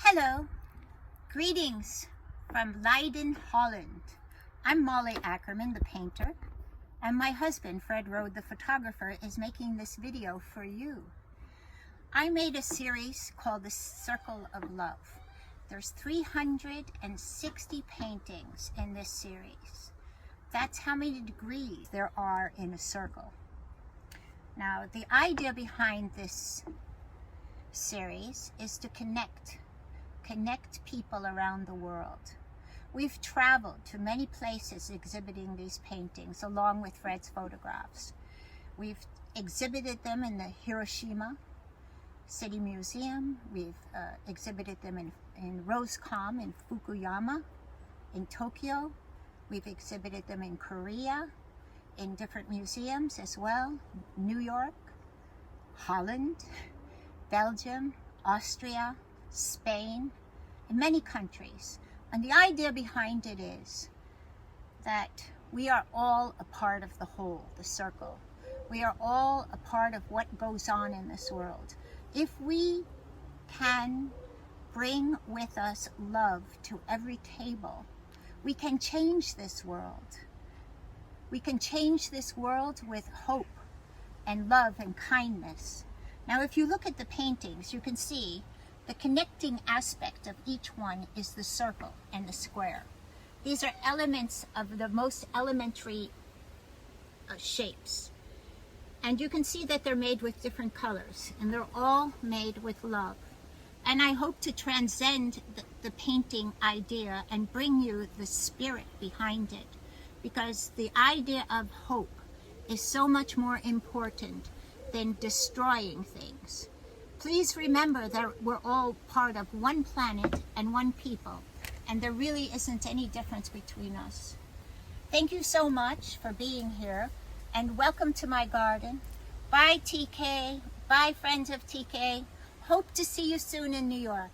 Hello, greetings from Leiden, Holland. I'm Molly Ackerman, the painter, and my husband, Fred Rode, the photographer, is making this video for you. I made a series called The Circle of Love. There's 360 paintings in this series. That's how many degrees there are in a circle. Now, the idea behind this series is to connect people around the world. We've traveled to many places exhibiting these paintings along with Fred's photographs. We've exhibited them in the Hiroshima City Museum. We've exhibited them in Rosecom in Fukuyama, in Tokyo. We've exhibited them in Korea, in different museums as well, New York, Holland, Belgium, Austria, Spain, in many countries. And the idea behind it is that we are all a part of the whole, the circle. We are all a part of what goes on in this world. If we can bring with us love to every table, we can change this world. We can change this world with hope and love and kindness. Now, if you look at the paintings, you can see the connecting aspect of each one is the circle and the square. These are elements of the most elementary shapes. And you can see that they're made with different colors, and they're all made with love. And I hope to transcend the painting idea and bring you the spirit behind it, because the idea of hope is so much more important than destroying things. Please remember that we're all part of one planet and one people, and there really isn't any difference between us. Thank you so much for being here, and welcome to my garden. Bye, TK. Bye, friends of TK. Hope to see you soon in New York.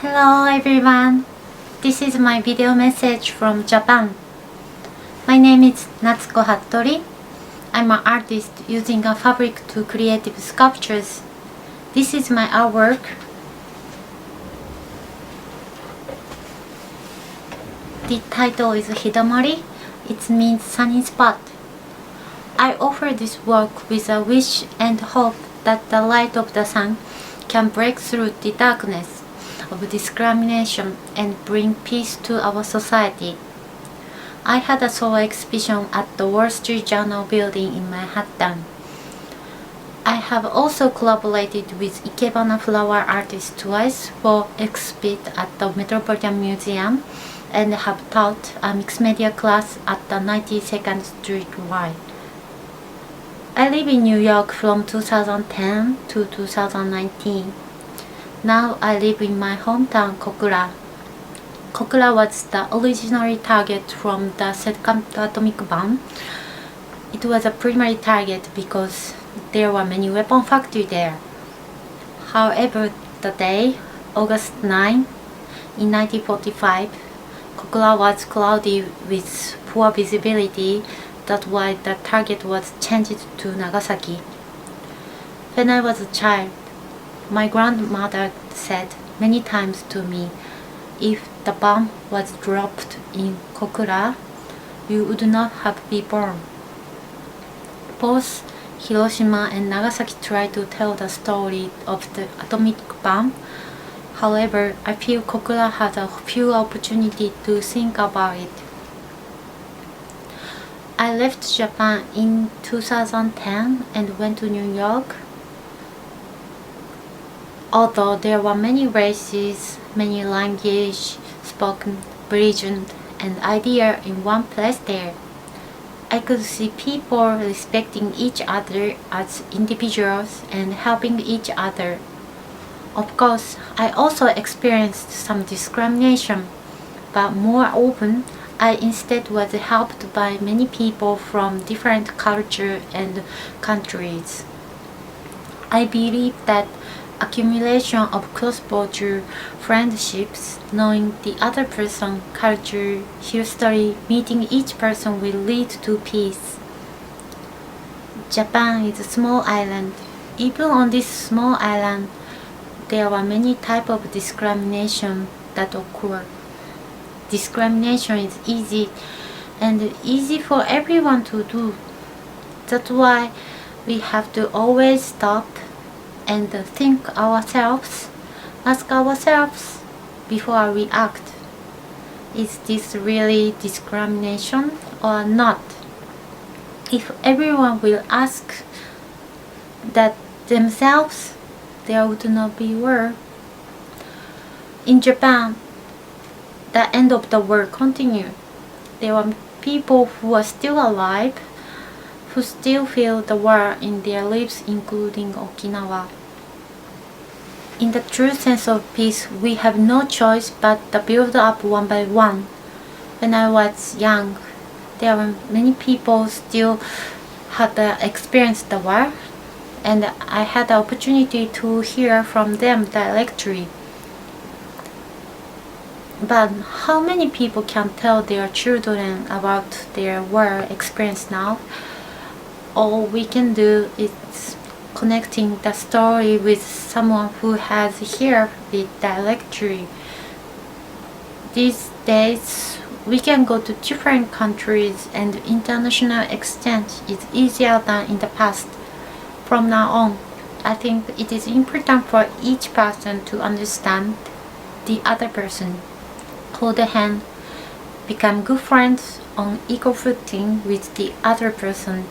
Hello everyone, this is my video message from Japan. My name is Natsuko Hattori. I'm an artist using a fabric to creative sculptures. This is my artwork. The title is Hidamari. It means sunny spot. I offer this work with a wish and hope that the light of the sun can break through the darkness of discrimination and bring peace to our society. I had a solo exhibition at the Wall Street Journal building in Manhattan. I have also collaborated with Ikebana flower artists twice for exhibit at the Metropolitan Museum and have taught a mixed media class at the 92nd Street Y. I live in New York from 2010 to 2019. Now I live in my hometown, Kokura. Kokura was the original target from the second atomic bomb. It was a primary target because there were many weapon factories there. However, the day, August 9, in 1945, Kokura was cloudy with poor visibility. That's why the target was changed to Nagasaki. When I was a child, my grandmother said many times to me, if the bomb was dropped in Kokura, you would not have been born. Both Hiroshima and Nagasaki tried to tell the story of the atomic bomb. However, I feel Kokura has a few opportunities to think about it. I left Japan in 2010 and went to New York. Although there were many races, many languages spoken, religion, and idea in one place there, I could see people respecting each other as individuals and helping each other. Of course, I also experienced some discrimination, but more often, I instead was helped by many people from different cultures and countries. I believe that accumulation of cross-border friendships, knowing the other person's culture, history, meeting each person will lead to peace. Japan is a small island. Even on this small island, there are many types of discrimination that occur. Discrimination is easy for everyone to do. That's why we have to always stop and ask ourselves before we act. Is this really discrimination or not? If everyone will ask that themselves, there would not be war. In Japan, the end of the war continued. There are people who are still alive, who still feel the war in their lives, including Okinawa. In the true sense of peace, we have no choice but to build up one by one. When I was young, there were many people still had experienced the war, and I had the opportunity to hear from them directly. But how many people can tell their children about their war experience now? All we can do is connecting the story with someone who has heard it directly. These days, we can go to different countries and international exchange is easier than in the past. From now on, I think it is important for each person to understand the other person, hold a hand, become good friends on equal footing with the other person,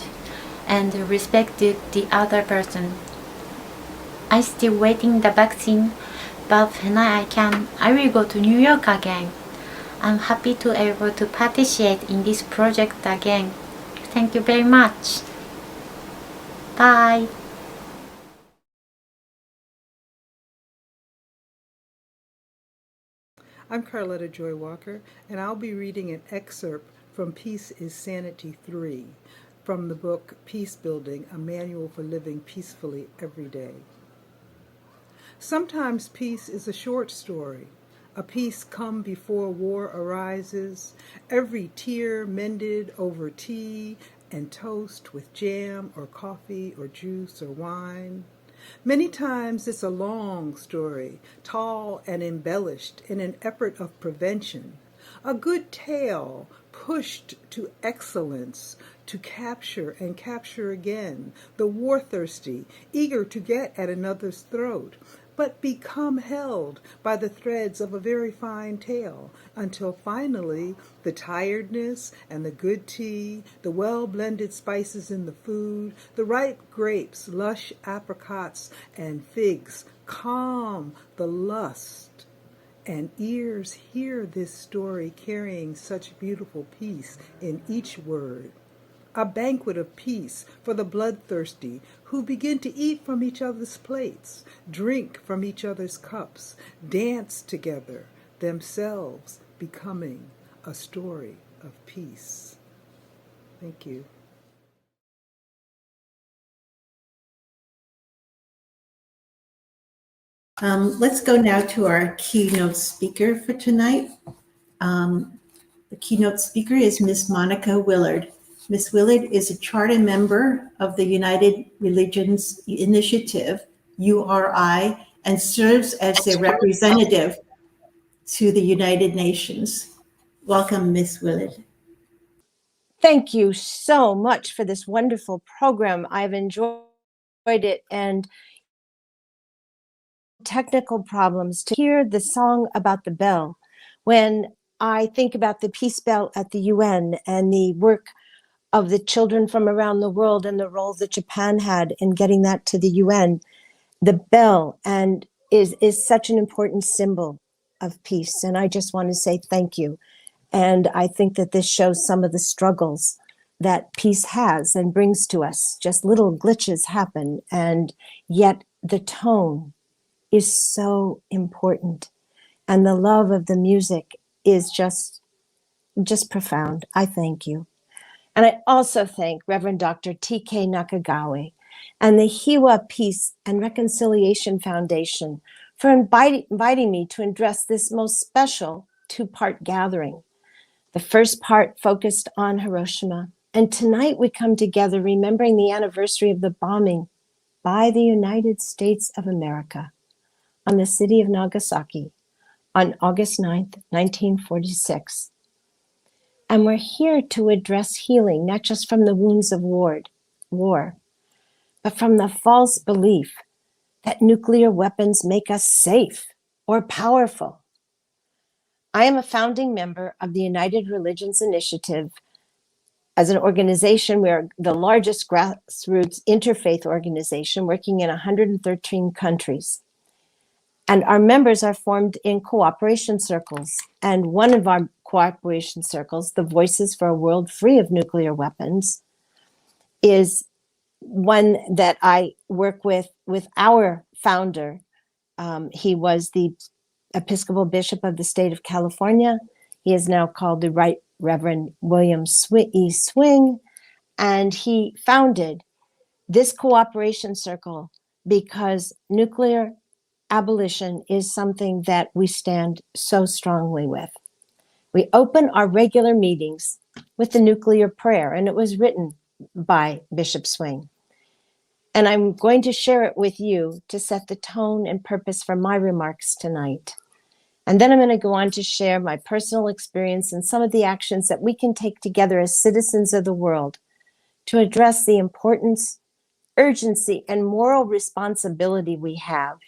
and respect the other person. I'm still waiting the vaccine, but when I can, I will go to New York again. I'm happy to able to participate in this project again. Thank you very much. Bye. I'm Carletta Joy Walker, and I'll be reading an excerpt from Peace is Sanity 3 from the book Peace Building, A Manual for Living Peacefully Every Day. Sometimes peace is a short story, a peace come before war arises, every tear mended over tea and toast with jam or coffee or juice or wine. Many times it's a long story, tall and embellished in an effort of prevention, a good tale pushed to excellence to capture and capture again the war-thirsty, eager to get at another's throat, but become held by the threads of a very fine tale until finally the tiredness and the good tea, the well-blended spices in the food, the ripe grapes, lush apricots, and figs calm the lust, and ears hear this story carrying such beautiful peace in each word. A banquet of peace for the bloodthirsty who begin to eat from each other's plates, drink from each other's cups, dance together, themselves becoming a story of peace. Thank you. Let's go now to our keynote speaker for tonight. The keynote speaker is Ms. Monica Willard. Ms. Willard is a charter member of the United Religions Initiative, URI, and serves as a representative to the United Nations. Welcome, Ms. Willard. Thank you so much for this wonderful program. I've enjoyed it, and technical problems to hear the song about the bell. When I think about the peace bell at the UN and the work of the children from around the world and the role that Japan had in getting that to the UN, the bell and is such an important symbol of peace. And I just want to say thank you. And I think that this shows some of the struggles that peace has and brings to us. Just little glitches happen, and yet the tone is so important. And the love of the music is just just profound. I thank you. And I also thank Reverend Dr. T.K. Nakagaki and the Heiwa Peace and Reconciliation Foundation for inviting me to address this most special two-part gathering. The first part focused on Hiroshima, and tonight we come together remembering the anniversary of the bombing by the United States of America on the city of Nagasaki on August 9th, 1946. And we're here to address healing, not just from the wounds of war, but from the false belief that nuclear weapons make us safe or powerful. I am a founding member of the United Religions Initiative. As an organization, we are the largest grassroots interfaith organization working in 113 countries. And our members are formed in cooperation circles. And one of our cooperation circles, the Voices for a World Free of Nuclear Weapons, is one that I work with our founder. He was the Episcopal Bishop of the state of California. He is now called the Right Reverend William E. Swing, and he founded this cooperation circle because nuclear abolition is something that we stand so strongly with. We open our regular meetings with the nuclear prayer, and it was written by Bishop Swing. And I'm going to share it with you to set the tone and purpose for my remarks tonight. And then I'm going to go on to share my personal experience and some of the actions that we can take together as citizens of the world to address the importance, urgency, and moral responsibility we have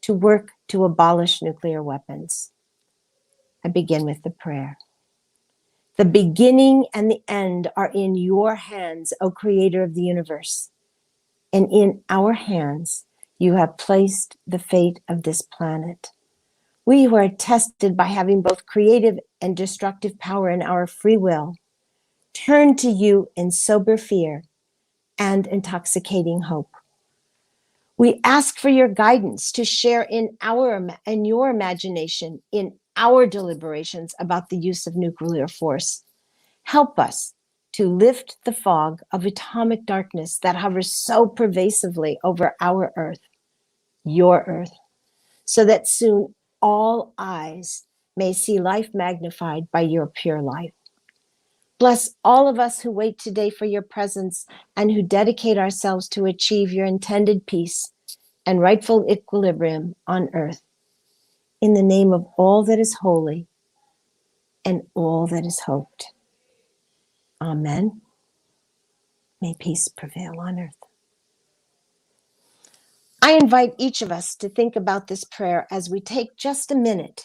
to work to abolish nuclear weapons. I begin with the prayer. The beginning and the end are in your hands, O Creator of the universe. And in our hands, you have placed the fate of this planet. We who are tested by having both creative and destructive power in our free will, turn to you in sober fear and intoxicating hope. We ask for your guidance to share in your imagination, in our deliberations about the use of nuclear force. Help us to lift the fog of atomic darkness that hovers so pervasively over our earth, your earth, so that soon all eyes may see life magnified by your pure light. Bless all of us who wait today for your presence and who dedicate ourselves to achieve your intended peace and rightful equilibrium on earth. In the name of all that is holy and all that is hoped. Amen. May peace prevail on earth. I invite each of us to think about this prayer as we take just a minute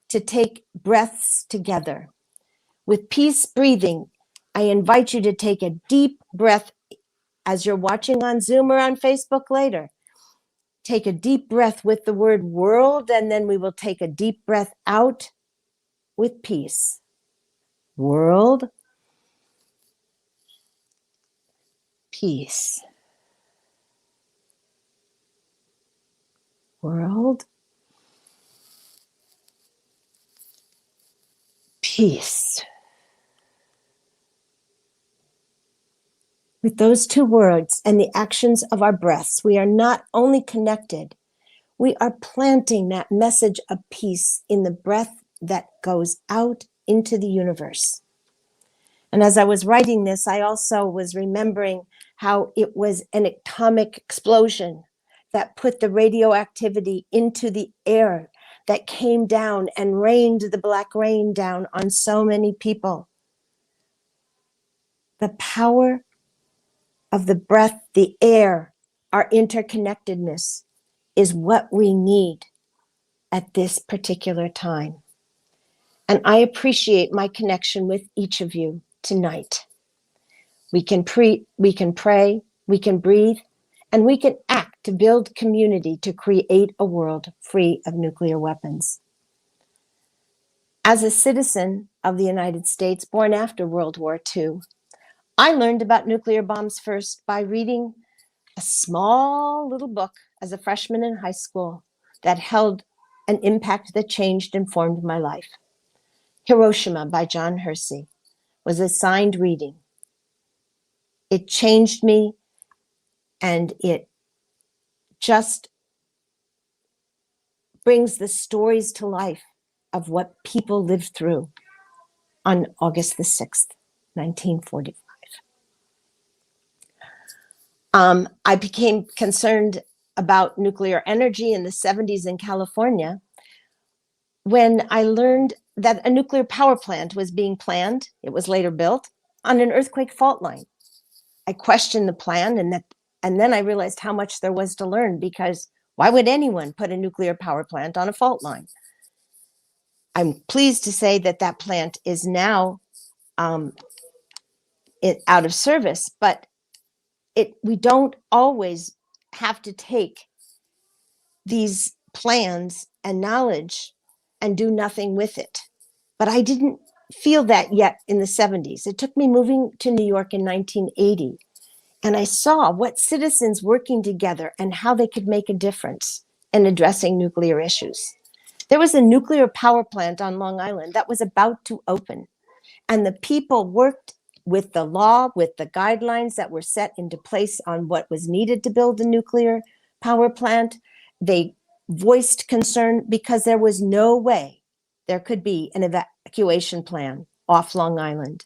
to take breaths together. With peace breathing, I invite you to take a deep breath as you're watching on Zoom or on Facebook later. Take a deep breath with the word world, and then we will take a deep breath out with peace. World, peace. World, peace. With those two words and the actions of our breaths, we are not only connected, we are planting that message of peace in the breath that goes out into the universe. And as I was writing this, I also was remembering how it was an atomic explosion that put the radioactivity into the air that came down and rained the black rain down on so many people. The power of the breath, the air, our interconnectedness is what we need at this particular time. And I appreciate my connection with each of you tonight. We can pray, we can breathe, and we can act to build community to create a world free of nuclear weapons. As a citizen of the United States born after World War II, I learned about nuclear bombs first by reading a small little book as a freshman in high school that held an impact that changed and formed my life. Hiroshima by John Hersey was a signed reading. It changed me, and it just brings the stories to life of what people lived through on August the 6th, 1945. I became concerned about nuclear energy in the 70s in California when I learned that a nuclear power plant was being planned, it was later built, on an earthquake fault line. I questioned the plan, and then I realized how much there was to learn, because why would anyone put a nuclear power plant on a fault line? I'm pleased to say that that plant is now out of service, but we don't always have to take these plans and knowledge and do nothing with it. But I didn't feel that yet in the 70s. It took me moving to New York in 1980, and I saw what citizens working together and how they could make a difference in addressing nuclear issues. There was a nuclear power plant on Long Island that was about to open, and the people worked with the law, with the guidelines that were set into place on what was needed to build the nuclear power plant. They voiced concern because there was no way there could be an evacuation plan off Long Island.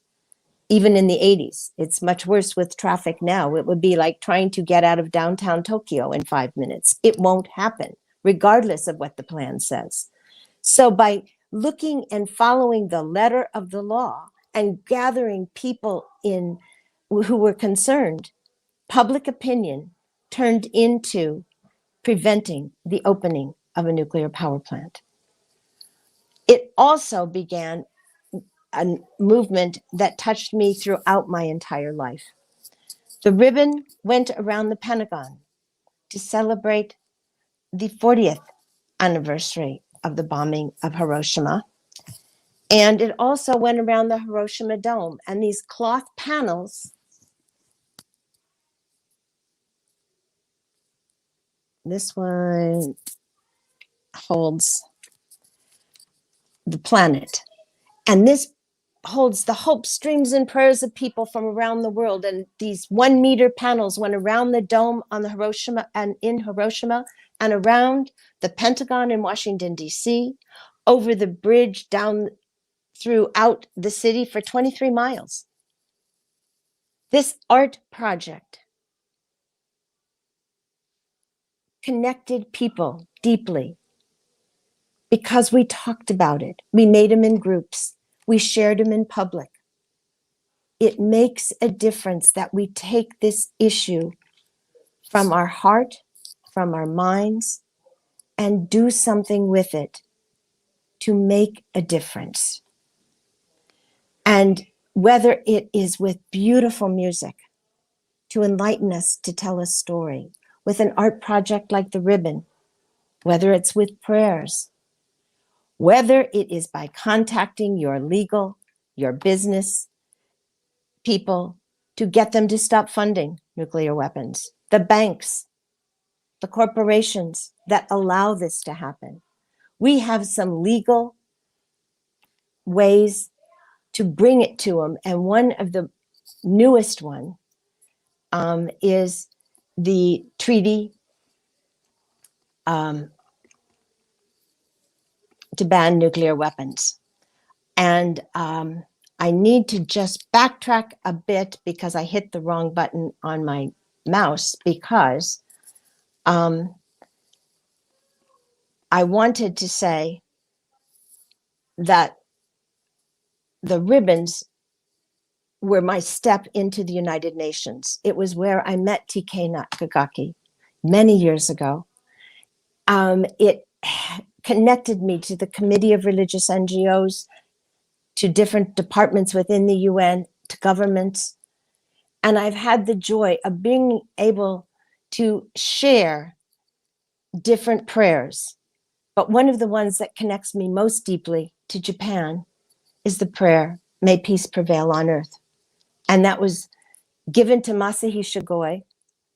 Even in the 80s, it's much worse with traffic now. It would be like trying to get out of downtown Tokyo in 5 minutes. It won't happen, regardless of what the plan says. So by looking and following the letter of the law and gathering people in who were concerned, public opinion turned into preventing the opening of a nuclear power plant. It also began a movement that touched me throughout my entire life. The ribbon went around the Pentagon to celebrate the 40th anniversary of the bombing of Hiroshima. And it also went around the Hiroshima Dome. And these cloth panels, this one holds the planet. And this holds the hopes, dreams, and prayers of people from around the world. And these 1 meter panels went around the dome on the Hiroshima and in Hiroshima, and around the Pentagon in Washington, D.C., over the bridge down throughout the city for 23 miles. This art project connected people deeply because we talked about it. We made them in groups. We shared them in public. It makes a difference that we take this issue from our heart, from our minds, and do something with it to make a difference. And whether it is with beautiful music to enlighten us, to tell a story, with an art project like the ribbon, whether it's with prayers, whether it is by contacting your legal, your business people to get them to stop funding nuclear weapons, the banks, the corporations that allow this to happen. We have some legal ways to bring it to them. And one of the newest one is the treaty to ban nuclear weapons. And I need to just backtrack a bit because I hit the wrong button on my mouse, because I wanted to say that the ribbons were my step into the United Nations. It was where I met T.K. Nakagaki many years ago. It connected me to the Committee of Religious NGOs, to different departments within the UN, to governments. And I've had the joy of being able to share different prayers. But one of the ones that connects me most deeply to Japan is the prayer, "May peace prevail on earth." And that was given to Masahisa Goi,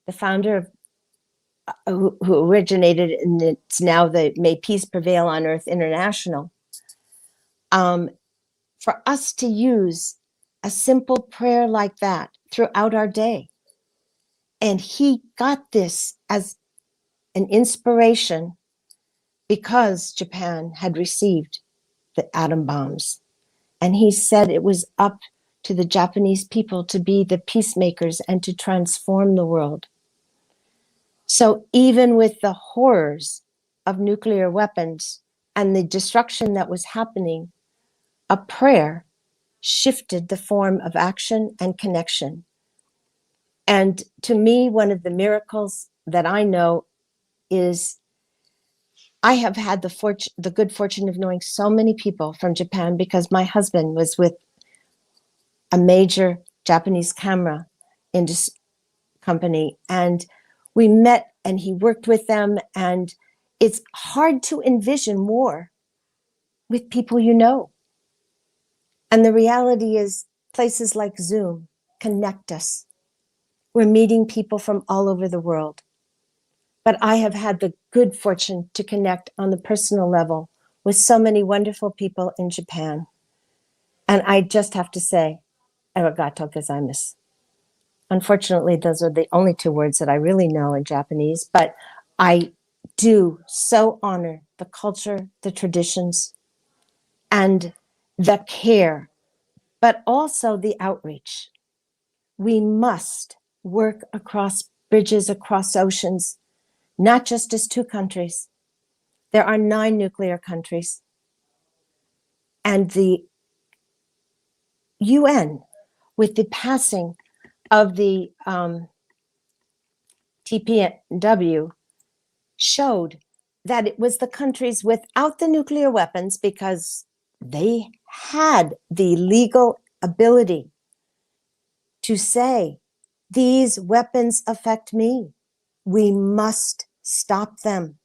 the founder of who originated, and it's now the May Peace Prevail on Earth International. for us to use a simple prayer like that throughout our day. And he got this as an inspiration because Japan had received the atom bombs. And he said it was up to the Japanese people to be the peacemakers and to transform the world. So even with the horrors of nuclear weapons and the destruction that was happening, a prayer shifted the form of action and connection. And to me, one of the miracles that I know is I have had the good fortune of knowing so many people from Japan because my husband was with a major Japanese camera industry company, and we met and he worked with them, and it's hard to envision war with people you know. And the reality is places like Zoom connect us. We're meeting people from all over the world. But I have had the good fortune to connect on the personal level with so many wonderful people in Japan. And I just have to say, arigato gozaimasu. Unfortunately, those are the only two words that I really know in Japanese, but I do so honor the culture, the traditions, and the care, but also the outreach. We must work across bridges, across oceans, not just as two countries. There are 9 nuclear countries. And the UN, with the passing of the TPNW, showed that it was the countries without the nuclear weapons because they had the legal ability to say, these weapons affect me. We must stop them.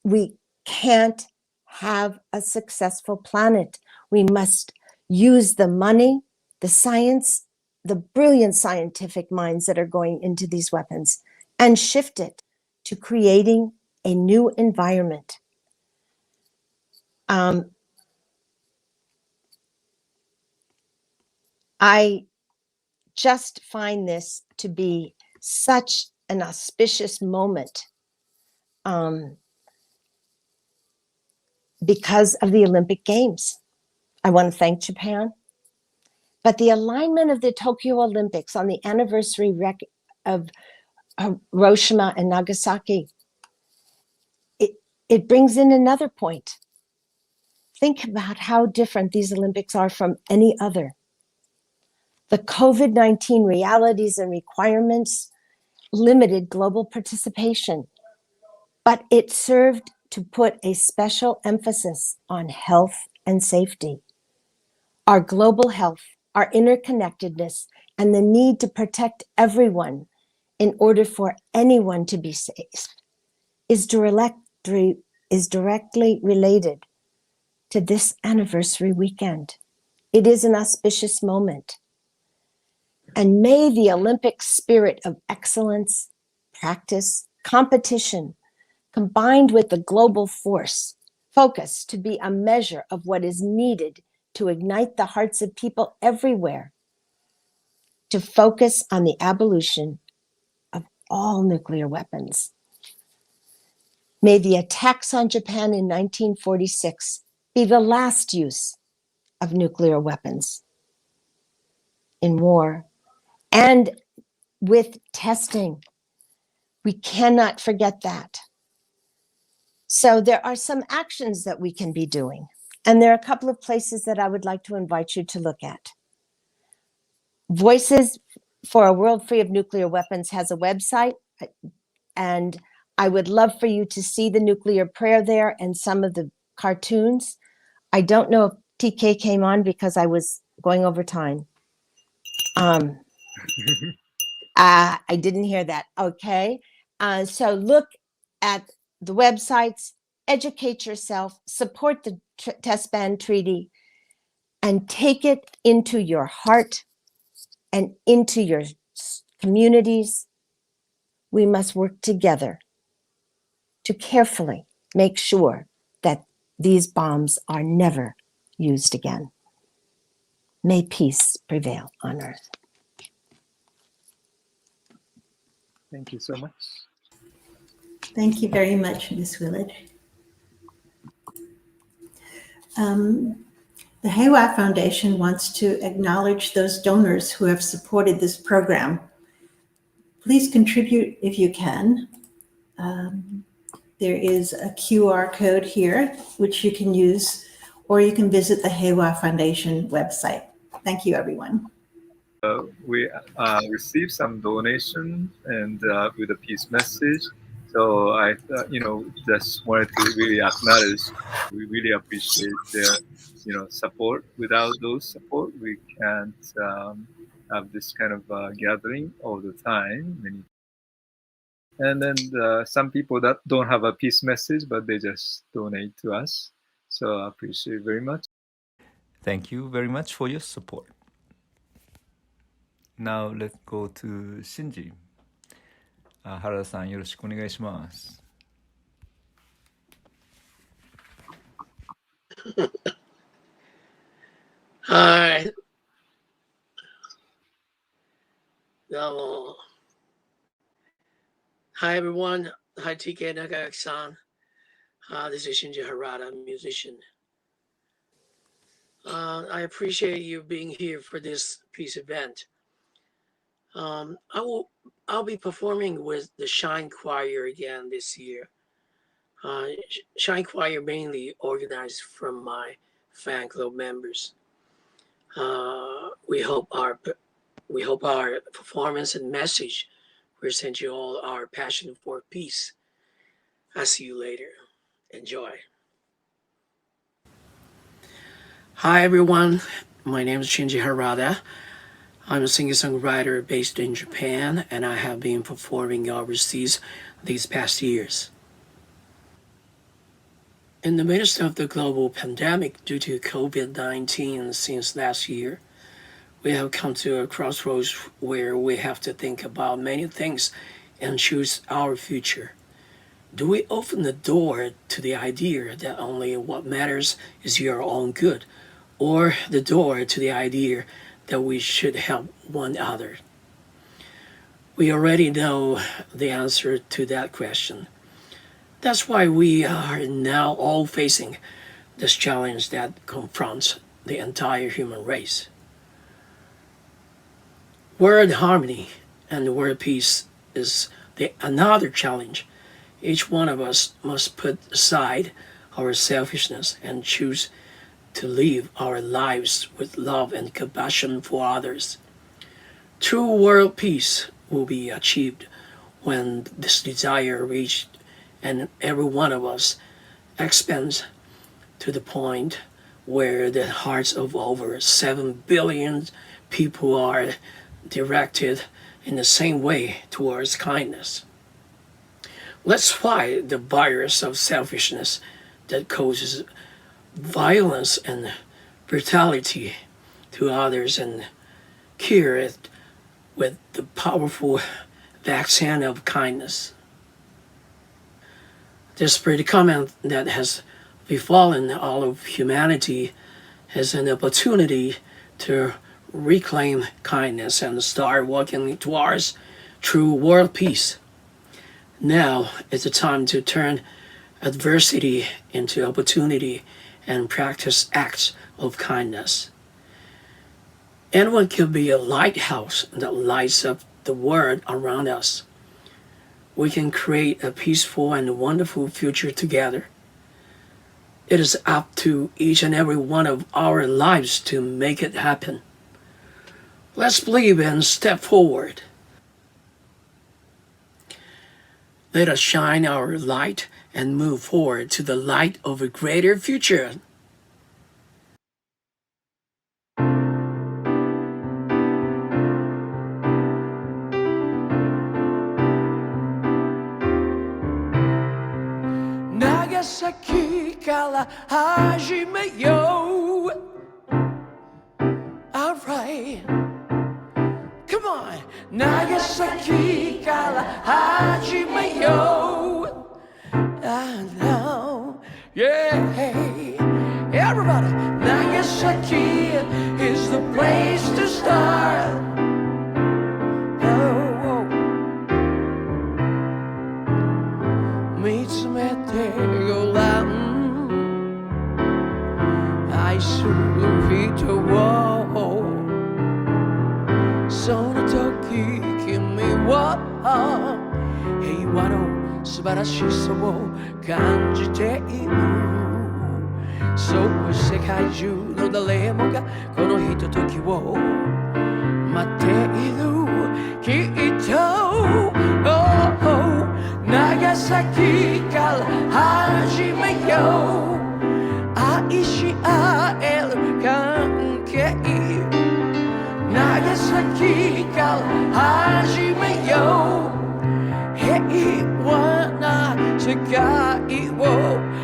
We can't have a successful planet. We must use the money, the science, the brilliant scientific minds that are going into these weapons and shift it to creating a new environment. I just find this to be such an auspicious moment because of the Olympic Games. I want to thank Japan. But the alignment of the Tokyo Olympics on the anniversary of Hiroshima and Nagasaki, it brings in another point. Think about how different these Olympics are from any other. The COVID-19 realities and requirements limited global participation, but it served to put a special emphasis on health and safety. Our global health, our interconnectedness, and the need to protect everyone in order for anyone to be safe is directly related to this anniversary weekend. It is an auspicious moment. And may the Olympic spirit of excellence, practice, competition, combined with the global focus to be a measure of what is needed to ignite the hearts of people everywhere, to focus on the abolition of all nuclear weapons. May the attacks on Japan in 1946 be the last use of nuclear weapons in war. And with testing, we cannot forget that. So there are some actions that we can be doing. And there are a couple of places that I would like to invite you to look at. Voices for a World Free of Nuclear Weapons has a website, and I would love for you to see the nuclear prayer there and some of the cartoons. I don't know if TK came on because I was going over time. I didn't hear that. Okay. So look at the websites, educate yourself, support the test ban treaty, and take it into your heart and into your communities. We must work together to carefully make sure that these bombs are never used again. May peace prevail on earth. Thank you so much. Thank you very much, Ms. Willard. The Heiwa Foundation wants to acknowledge those donors who have supported this program. Please contribute if you can. There is a QR code here, which you can use, or you can visit the Heiwa Foundation website. Thank you, everyone. We received some donation and with a peace message. So I, just wanted to really acknowledge. We really appreciate their, support. Without those support, we can't have this kind of gathering all the time. And then some people that don't have a peace message, but they just donate to us. So I appreciate it very much. Thank you very much for your support. Now let's go to Shinji. 原田さんよろしくお願いします。はい。どうも。Hi everyone. Hi TK Nakagaki-san. This is Shinji Harada, musician. I appreciate you being here for this peace event. I'll be performing with the Shine Choir again this year. Shine Choir mainly organized from my fan club members. We hope our performance and message present you all our passion for peace. I'll see you later. Enjoy. Hi everyone, my name is Shinji Harada. I'm a singer-songwriter based in Japan, and I have been performing overseas these past years. In the midst of the global pandemic due to COVID-19 since last year, we have come to a crossroads where we have to think about many things and choose our future. Do we open the door to the idea that only what matters is your own good, or the door to the idea that we should help one another? We already know the answer to that question. That's why we are now all facing this challenge that confronts the entire human race. World harmony and world peace is another challenge. Each one of us must put aside our selfishness and choose to live our lives with love and compassion for others. True world peace will be achieved when this desire reached and every one of us expands to the point where the hearts of over 7 billion people are directed in the same way towards kindness. Let's fight the virus of selfishness that causes violence and brutality to others and cure it with the powerful vaccine of kindness. This predicament that has befallen all of humanity is an opportunity to reclaim kindness and start working towards true world peace. Now is the time to turn adversity into opportunity and practice acts of kindness. Anyone can be a lighthouse that lights up the world around us. We can create a peaceful and wonderful future together. It is up to each and every one of our lives to make it happen. Let's believe and step forward. Let us shine our light and move forward to the light of a greater future. Nagasaki から始めよう Alright Come on 長崎から始めよう I know Yeah Everybody Nagasaki is the place to start. Oh, 見つめてごらん愛する人をその時君は平和の素晴らしさを感じているそう世界中の誰もがこのひとときを待っているきっと、長崎から始めよう愛し合える関係長崎から始めよう平和な世界を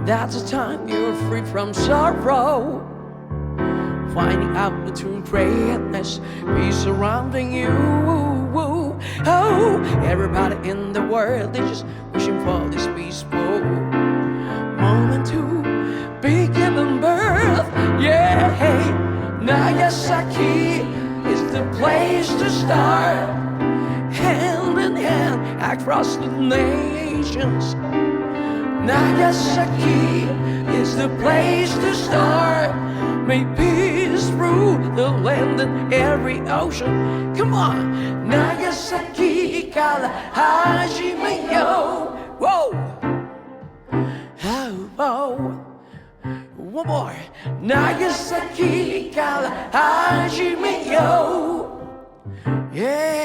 That's the time you're free from sorrow Finding out the true greatness be surrounding you Oh, everybody in the world is just wishing for this peaceful moment to be given birth Yeah, Nagasaki is the place to start Hand in hand across the nations Nagasaki is the place to start May peace rule the land and every ocean Come on! Nagasakiから始めよう One more! Nagasakiから始めよう Yeah!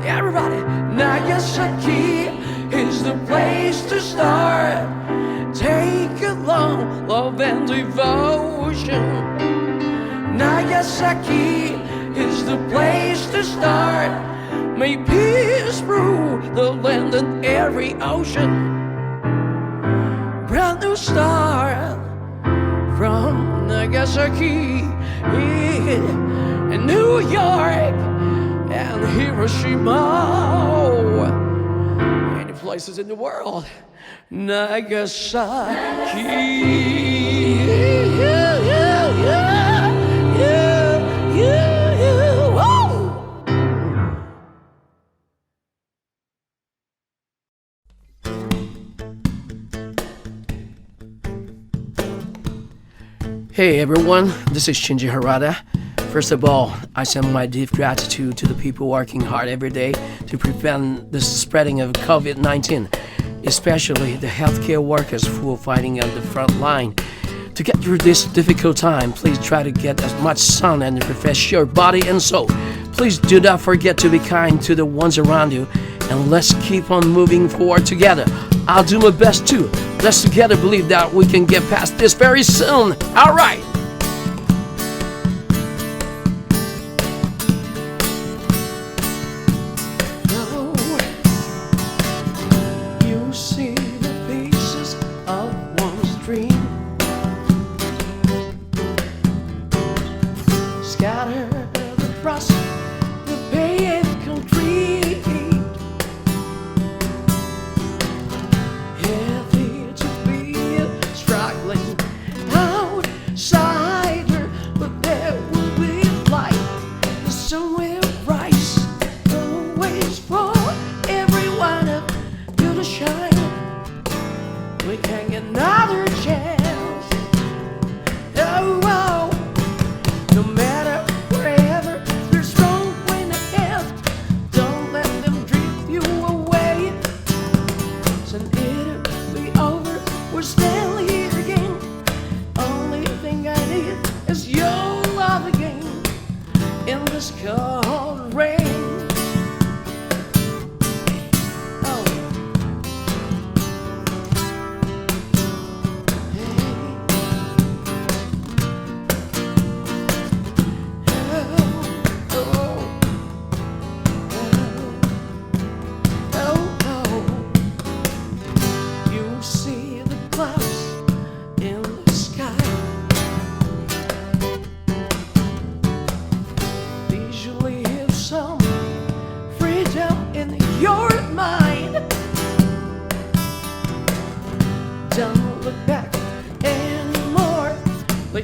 Everybody! Nagasaki is the place to start Take along love and devotion Nagasaki is the place to start May peace rule the land and every ocean Brand new start from Nagasaki in New York and Hiroshima places in the world Nagasaki Hey everyone, this is Shinji Harada. First of all, I send my deep gratitude to the people working hard every day to prevent the spreading of COVID-19, especially the healthcare workers who are fighting on the front line. To get through this difficult time, please try to get as much sun and refresh your body and soul. Please do not forget to be kind to the ones around you, and let's keep on moving forward together. I'll do my best too. Let's together believe that we can get past this very soon. All right. No matter wherever, there's strong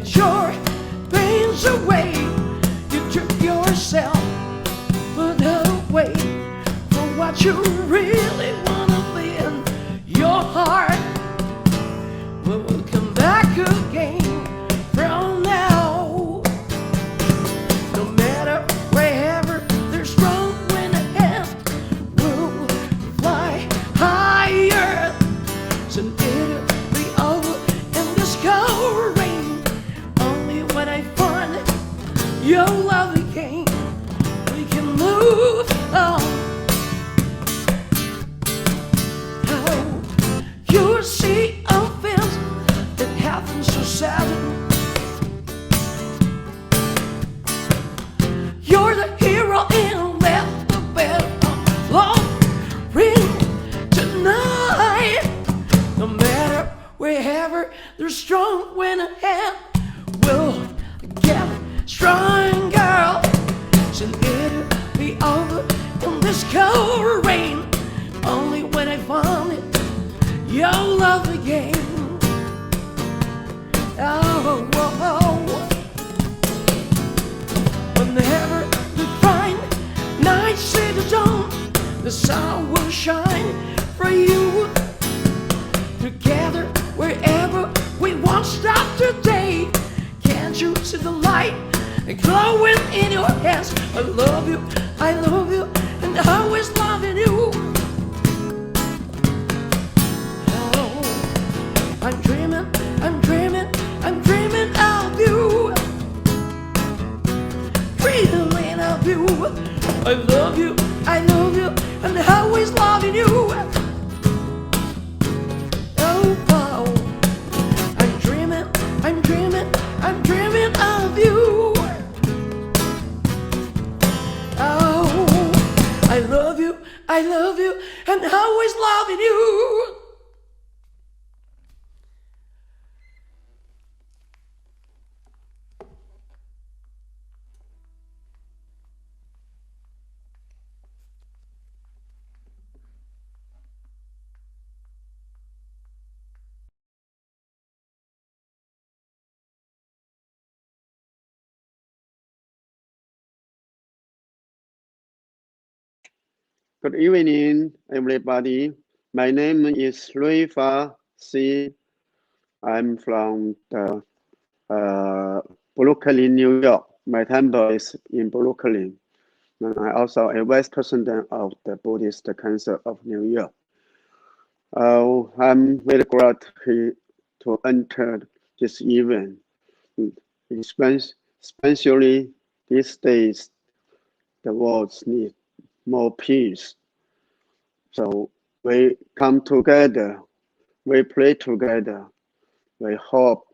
get your pains away. You took yourself, put away for what you really wanna be in your heart. We'll come back again from now. No matter wherever there's strong wind ahead, we'll fly higher. Soon it'll be over and this cold rain. Only when I find your love again, we can move on. Oh, you see our fears that happen so sudden. You're the hero and left the bed of love ring tonight. No matter wherever there's strong wind ahead, we'll get stronger. Soon it'll be over in this cold rain. Only when I find it, your love again. Oh, oh, oh. Whenever we find night see the dawn, the sun will shine for you. Together, wherever we won't stop today. Can't you see the light glowing in your hands? I love you, and always loving you. Oh, I'm dreaming of you. Dreaming of you. I love you, and always loving you. Oh, oh, I'm dreaming of you. Oh, I love you, and always loving you. Good evening, everybody. My name is Ruifa C. I'm from the Brooklyn, New York. My temple is in Brooklyn. And I'm also a vice president of the Buddhist Council of New York. I'm very glad to enter this event, especially these days. The world needs more peace. So we come together, we pray together, we hope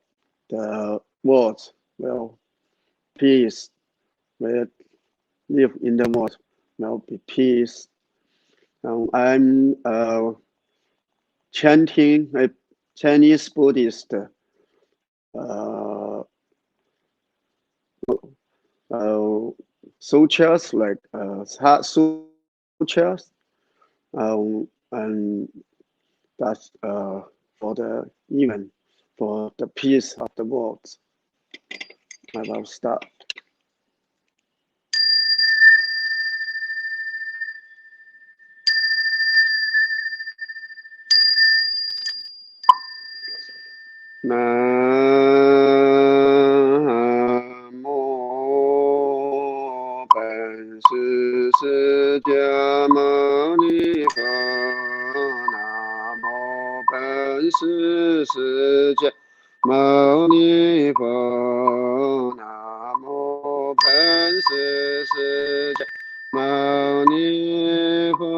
the world will peace, will live in the world will be peace. I'm chanting a Chinese Buddhist sutras like heart sutras, and that's for the event, for the peace of the world. I will start. Namo Pansi Sitya Mani Pho. Namo Pansi Sitya Mani Pho. Namo Pansi Sitya Mani Pho.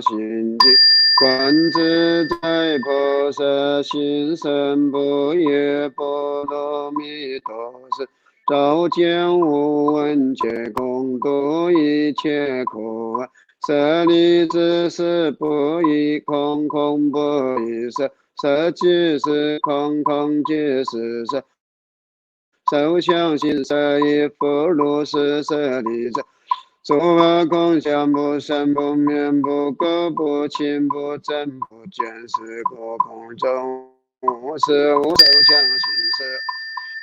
Shinji 观自在菩萨心身不也波罗蜜多时，照见无闻皆空，度一切苦厄。舍利子是不异空，空不异色，色即是空，空即是色。受想行识亦复如是，舍利子。诸法空相不生不灭不垢不净不增不减，是果空中是无受想行识。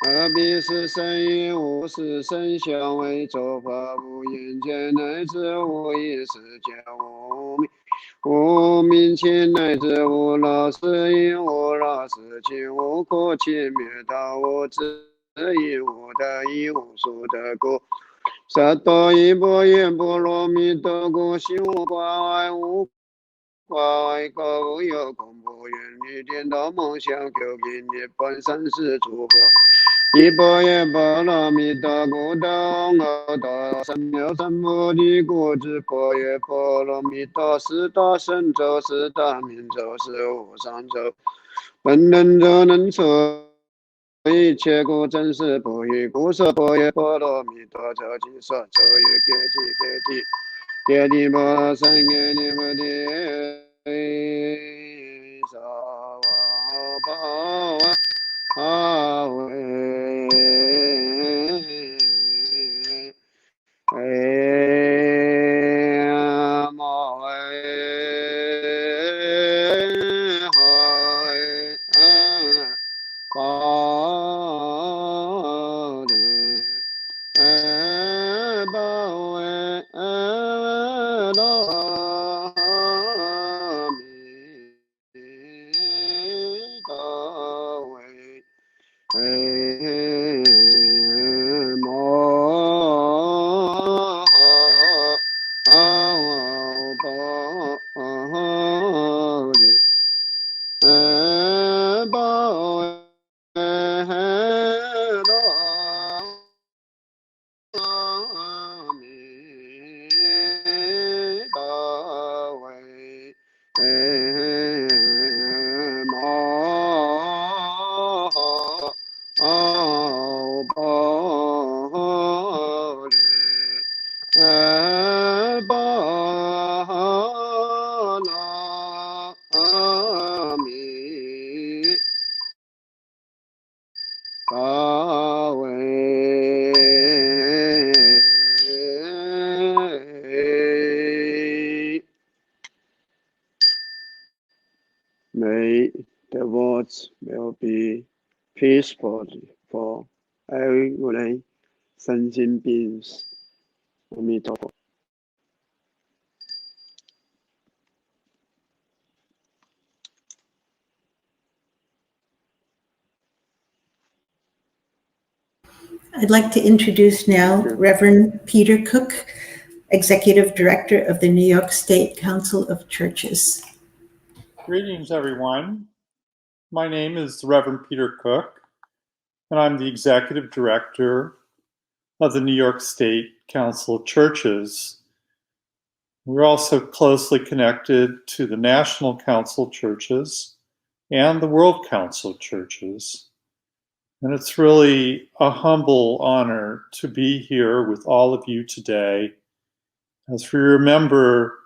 何必是生于无是生相为诸法无眼界乃至无意识界无明无明尽乃至无老死因无老死尽无苦尽灭道无智亦无得亦无所得故。萨多依波耶波罗蜜多故，心无挂碍无挂碍高无有恐怖远离颠倒梦想究竟涅槃三世诸佛。依波耶波罗蜜多故，得阿多三藐三菩提故，知波耶波罗蜜多是大神咒，是大明咒，是无上咒，本能咒能测一切故真实不异故说波耶波罗蜜多咒经说咒语揭谛波三揭谛波帝萨瓦巴瓦阿维摩May the words will be peaceful for every sentient beings. 阿弥陀佛。I'd like to introduce now Reverend Peter Cook, Executive Director of the New York State Council of Churches. Greetings, everyone. My name is Reverend Peter Cook, and I'm the Executive Director of the New York State Council of Churches. We're also closely connected to the National Council of Churches and the World Council of Churches. And it's really a humble honor to be here with all of you today as we remember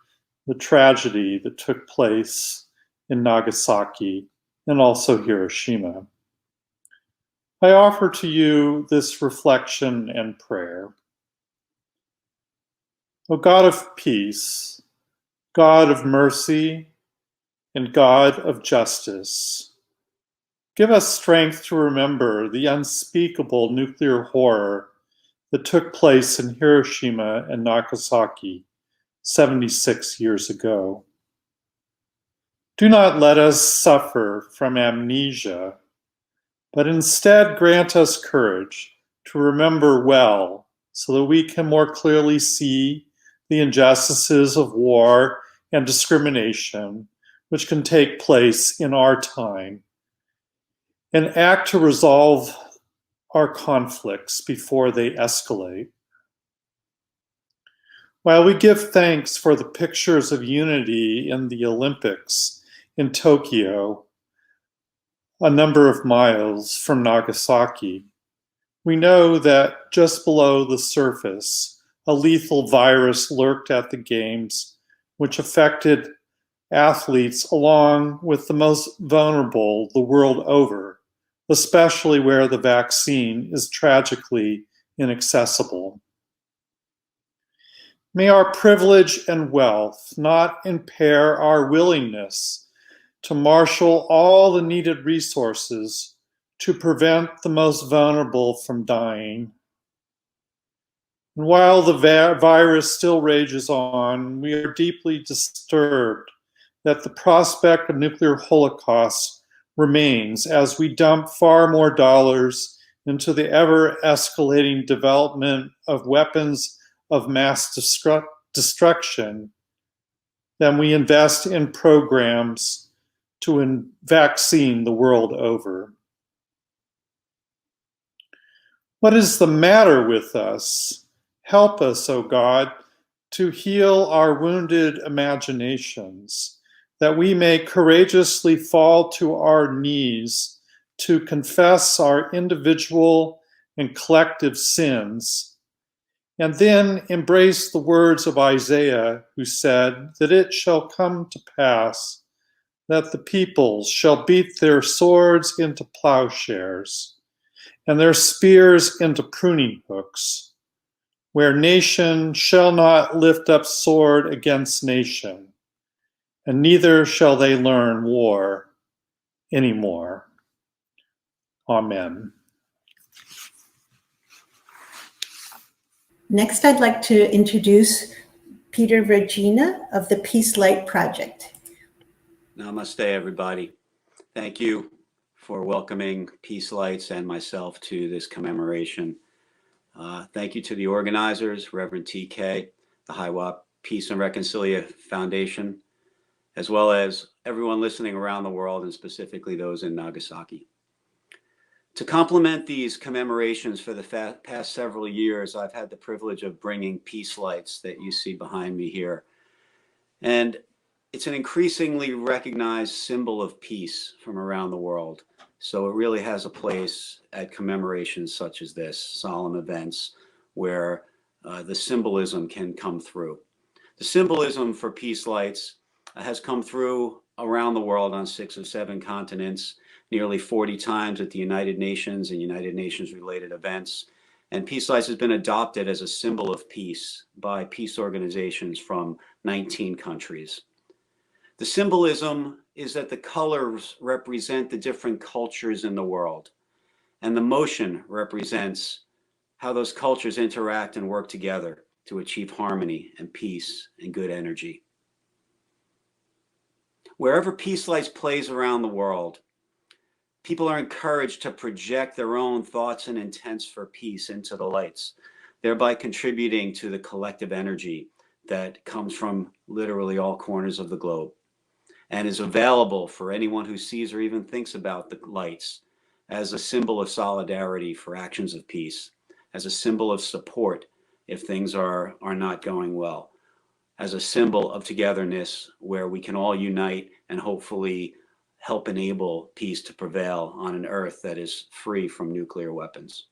the tragedy that took place in Nagasaki and also Hiroshima. I offer to you this reflection and prayer. O God of peace, God of mercy, and God of justice, give us strength to remember the unspeakable nuclear horror that took place in Hiroshima and Nagasaki 76 years ago. Do not let us suffer from amnesia, but instead grant us courage to remember well so that we can more clearly see the injustices of war and discrimination which can take place in our time, and act to resolve our conflicts before they escalate. While we give thanks for the pictures of unity in the Olympics in Tokyo, a number of miles from Nagasaki, we know that just below the surface, a lethal virus lurked at the Games, which affected athletes along with the most vulnerable the world over, especially where the vaccine is tragically inaccessible. May our privilege and wealth not impair our willingness to marshal all the needed resources to prevent the most vulnerable from dying. And while the virus still rages on, we are deeply disturbed that the prospect of nuclear holocaust remains as we dump far more dollars into the ever-escalating development of weapons of mass destruction than we invest in programs to vaccine the world over. What is the matter with us? Help us, O God, to heal our wounded imaginations, that we may courageously fall to our knees to confess our individual and collective sins, and then embrace the words of Isaiah, who said that it shall come to pass that the peoples shall beat their swords into plowshares and their spears into pruning hooks, where nation shall not lift up sword against nation, and neither shall they learn war anymore. Amen. Next, I'd like to introduce Peter Vergina of the Peace Light Project. Namaste, everybody. Thank you for welcoming Peace Lights and myself to this commemoration. Thank you to the organizers, Reverend T.K, the Heiwa Peace and Reconciliation Foundation, as well as everyone listening around the world, and specifically those in Nagasaki. To complement these commemorations for the past several years, I've had the privilege of bringing Peace Lights that you see behind me here. And it's an increasingly recognized symbol of peace from around the world. So it really has a place at commemorations such as this, solemn events where the symbolism can come through. The symbolism for Peace Lights has come through around the world on 6 of 7 continents, nearly 40 times at the United Nations and United Nations related events. And Peace Lights has been adopted as a symbol of peace by peace organizations from 19 countries. The symbolism is that the colors represent the different cultures in the world, and the motion represents how those cultures interact and work together to achieve harmony and peace and good energy. Wherever Peace Lights plays around the world, people are encouraged to project their own thoughts and intents for peace into the lights, thereby contributing to the collective energy that comes from literally all corners of the globe, and is available for anyone who sees or even thinks about the lights as a symbol of solidarity for actions of peace, as a symbol of support if things are not going well, as a symbol of togetherness where we can all unite and hopefully help enable peace to prevail on an earth that is free from nuclear weapons.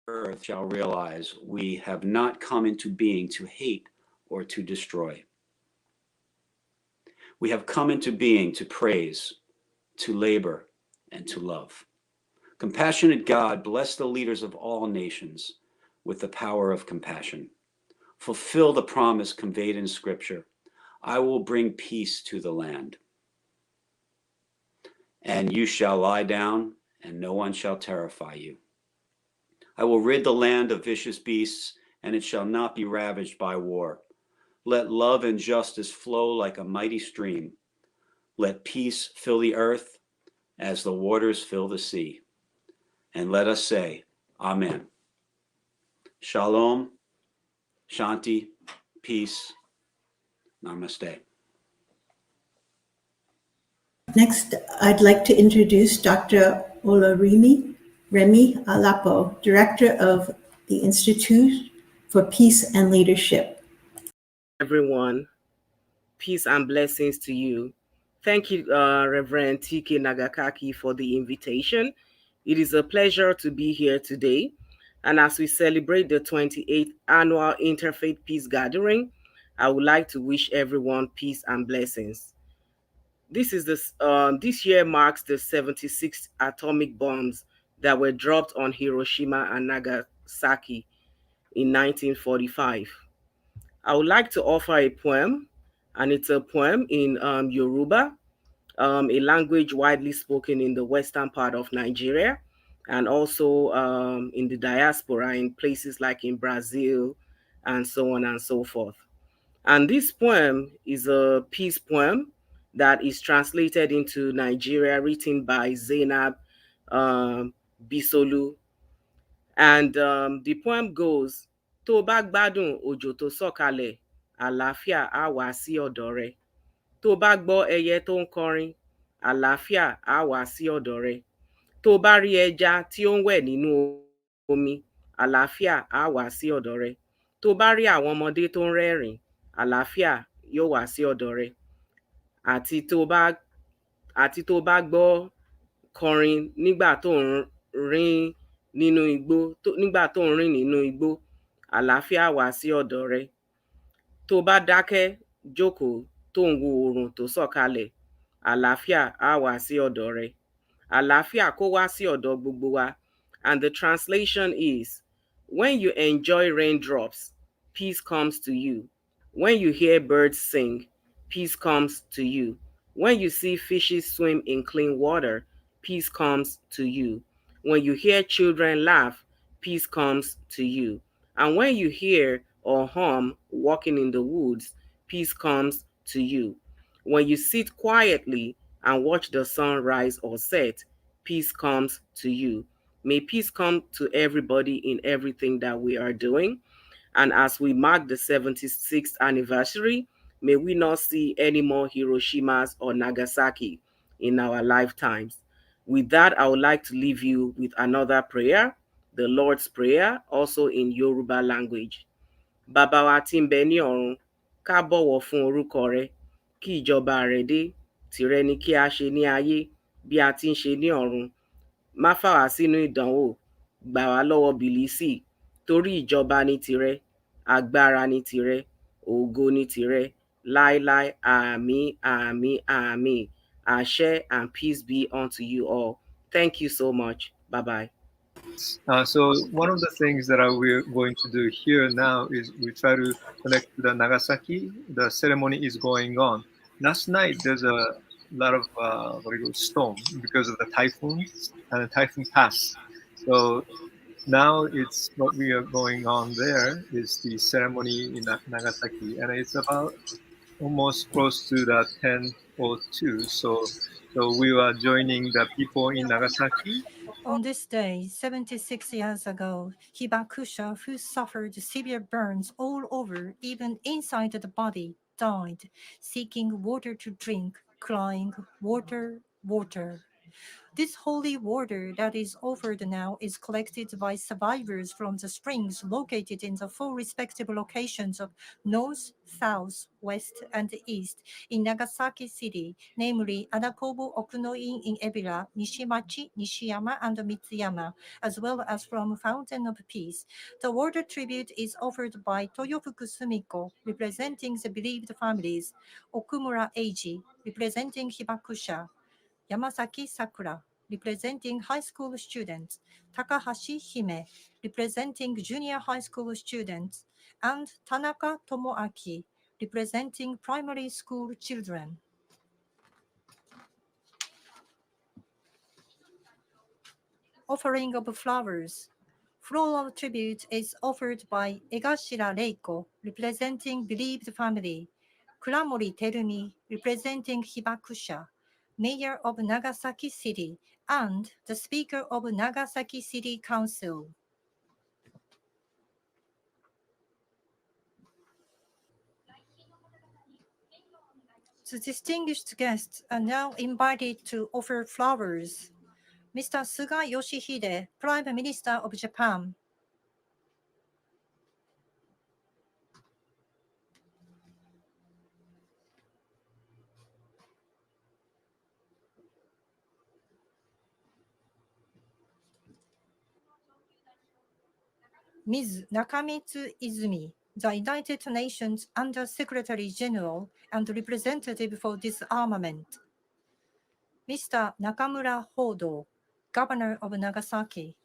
Earth shall realize we have not come into being to hate or to destroy. We have come into being to praise, to labor, and to love. Compassionate God, bless the leaders of all nations with the power of compassion. Fulfill the promise conveyed in Scripture. I will bring peace to the land. And you shall lie down, and no one shall terrify you. I will rid the land of vicious beasts, and it shall not be ravaged by war. Let love and justice flow like a mighty stream. Let peace fill the earth as the waters fill the sea. And let us say, Amen. Shalom, Shanti, peace, Namaste. Next, I'd like to introduce Dr. Olorimi Remi Alapo, Director of the Institute for Peace and Leadership. Everyone, peace and blessings to you. Thank you, Reverend T.K. Nagasaki, for the invitation. It is a pleasure to be here today. And as we celebrate the 28th Annual Interfaith Peace Gathering, I would like to wish everyone peace and blessings. This year marks the 76 atomic bombs that were dropped on Hiroshima and Nagasaki in 1945. I would like to offer a poem, and it's a poem in Yoruba, a language widely spoken in the western part of Nigeria, and also in the diaspora in places like in Brazil and so on and so forth. And this poem is a peace poem that is translated into Nigeria, written by Zainab Bisolu. And the poem goes, tó bá gbádùn òjò tó sọ̀kalẹ̀, àlàáfíà á wá sí ọ̀dọ̀ rẹ. Tó bá gbọ́ ẹyẹ tó ń kọrin, àlàáfíà á wá sí ọ̀dọ̀ rẹ. Tó bá rí ẹja tí ó ń wẹ̀ nínú omi, àlàáfíà á wá sí ọ̀dọ̀ rẹ. Tó bá rí àwọn ọmọdé tó ń rẹ́rìn, àlàáfíà yóò wá sí ọ̀dọ̀ rẹ. Àti tó bá gbọ́ kọrin nígbà tó ń rìn nínú igbó, àlàáfíà wá sí ọ̀dọ̀ rẹ. Tó bá dákẹ́ jókòó tó ń wo oòrùn tó sọ̀kalẹ̀, àlàáfíà á wá sí ọ̀dọ̀ rẹ. Àlàáfíà kó wá sí ọ̀dọ̀ gbogbo wa. And the translation is, when you enjoy raindrops, peace comes to you. When you hear birds sing, peace comes to you. When you see fishes swim in clean water, peace comes to you. When you hear children laugh, peace comes to you. And when you hear or hum walking in the woods, peace comes to you. When you sit quietly and watch the sun rise or set, peace comes to you. May peace come to everybody in everything that we are doing. And as we mark the 76th anniversary, may we not see any more Hiroshimas or Nagasaki in our lifetimes. With that, I would like to leave you with another prayer, the Lord's Prayer, also in Yoruba language. Baba wa tí ń bẹ ní ọ̀run, ká bọ̀wọ̀ fún orúkọ rẹ, kí ìjọba rẹ dé, tìrẹ ni kí a ṣe ní ayé, bí a ti ń ṣe ní ọ̀run. Má fà wá sínú ìdánwò, gbà wá lọ́wọ́ bìlísì, torí ìjọba ni tìrẹ, agbára ni tìrẹ, ògo ni tìrẹ, láéláé, àmín, àmín, àmín. Ashe and peace be unto you all. Thank you so much. Bye-bye. So one of the things that we're going to do here now is we try to connect to the Nagasaki. The ceremony is going on. Last night there's a lot of storm because of the typhoon and the typhoon pass. So now it's what we are going on there is the ceremony in Nagasaki, and it's about almost close to the 10:02. So we are joining the people in Nagasaki. On this day, 76 years ago, Hibakusha, who suffered severe burns all over, even inside the body, died, seeking water to drink, crying, "Water, water." This holy water that is offered now is collected by survivors from the springs located in the four respective locations of north, south, west, and east in Nagasaki City, namely Adakobo Okuno-in in Ebira, Nishimachi, Nishiyama, and Mitsuyama, as well as from Fountain of Peace. The water tribute is offered by Toyofuku Sumiko, representing the bereaved families, Okumura Eiji, representing Hibakusha, Yamasaki Sakura, representing high school students, Takahashi Hime, representing junior high school students, and Tanaka Tomoaki, representing primary school children. Offering of flowers. Floral tribute is offered by Egashira Reiko, representing bereaved family, Kuramori Terumi, representing Hibakusha, Mayor of Nagasaki City, and the Speaker of Nagasaki City Council. The distinguished guests are now invited to offer flowers. Mr. Suga Yoshihide, Prime Minister of Japan. Ms. Nakamitsu Izumi, the United Nations Under Secretary General and representative for disarmament. Mr. Nakamura Hodo, Governor of Nagasaki.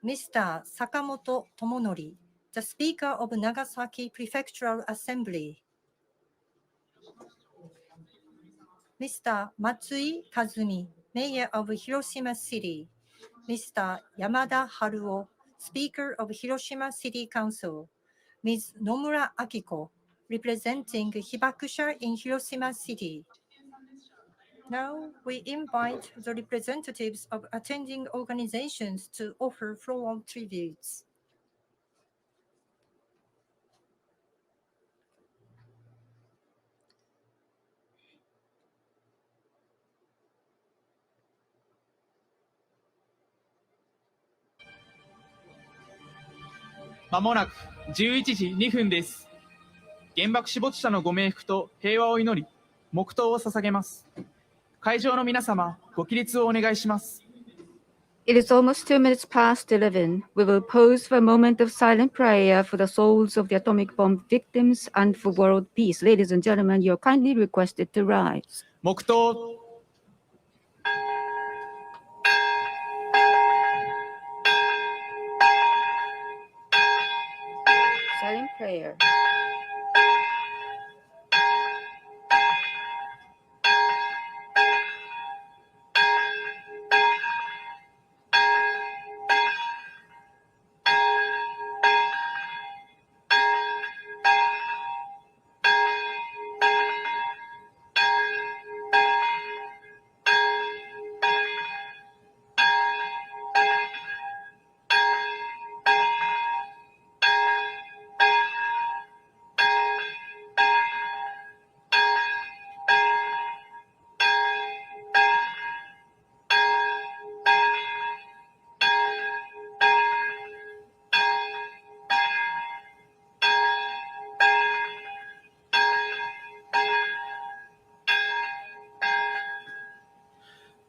Mr. Sakamoto Tomonori, the Speaker of Nagasaki Prefectural Assembly, Mr. Matsui Kazumi, Mayor of Hiroshima City, Mr. Yamada Haruo, Speaker of Hiroshima City Council, Ms. Nomura Akiko, representing Hibakusha in Hiroshima City. Now we invite the representatives of attending organizations to offer floral tributes.まもなく11時2分です。原爆死没者のご冥福と平和を祈り、黙祷を捧げます。会場の皆様、ご起立をお願いします。It is almost 2 minutes past 11. We will pause for a moment of silent prayer for the souls of the atomic bomb victims and for world peace. Ladies and gentlemen, you are kindly requested to rise. 黙祷。Silent prayer.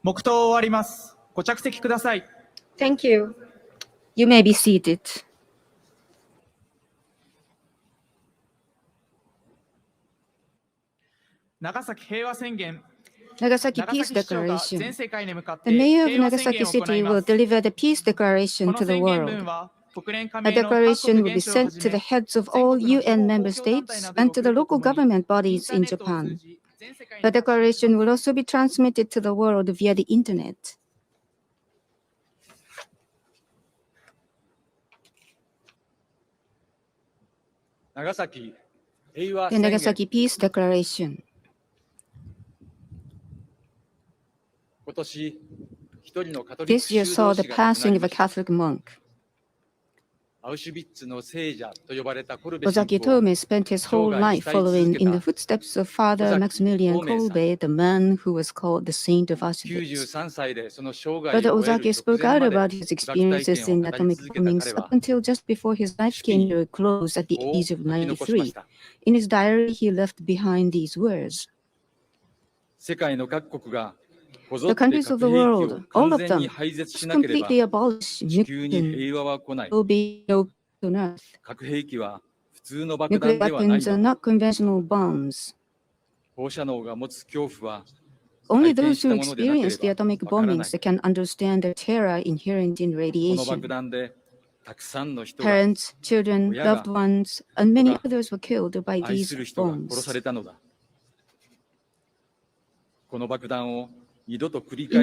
黙祷終わります。ご着席ください。Thank you. You may be seated. 長崎平和宣言。 Nagasaki Peace Declaration. The mayor of Nagasaki City will deliver the peace declaration to the world. A declaration will be sent to the heads of all UN member states and to the local government bodies in Japan. The declaration will also be transmitted to the world via the internet. The Nagasaki Peace Declaration. This year saw the passing of a Catholic monk. Ozaki Tome spent his whole life following in the footsteps of Father Maximilian Kolbe, the man who was called the Saint of Auschwitz. Brother Ozaki spoke out about his experiences in atomic bombings up until just before his life came to a close at the age of 93. In his diary, he left behind these words. The countries of the world, all of them, must completely abolish nuclear. There will be no peace on earth. Nuclear weapons are not conventional bombs. Only those who experience the atomic bombings can understand the terror inherent in radiation. Parents, children, loved ones, and many others were killed by these bombs. In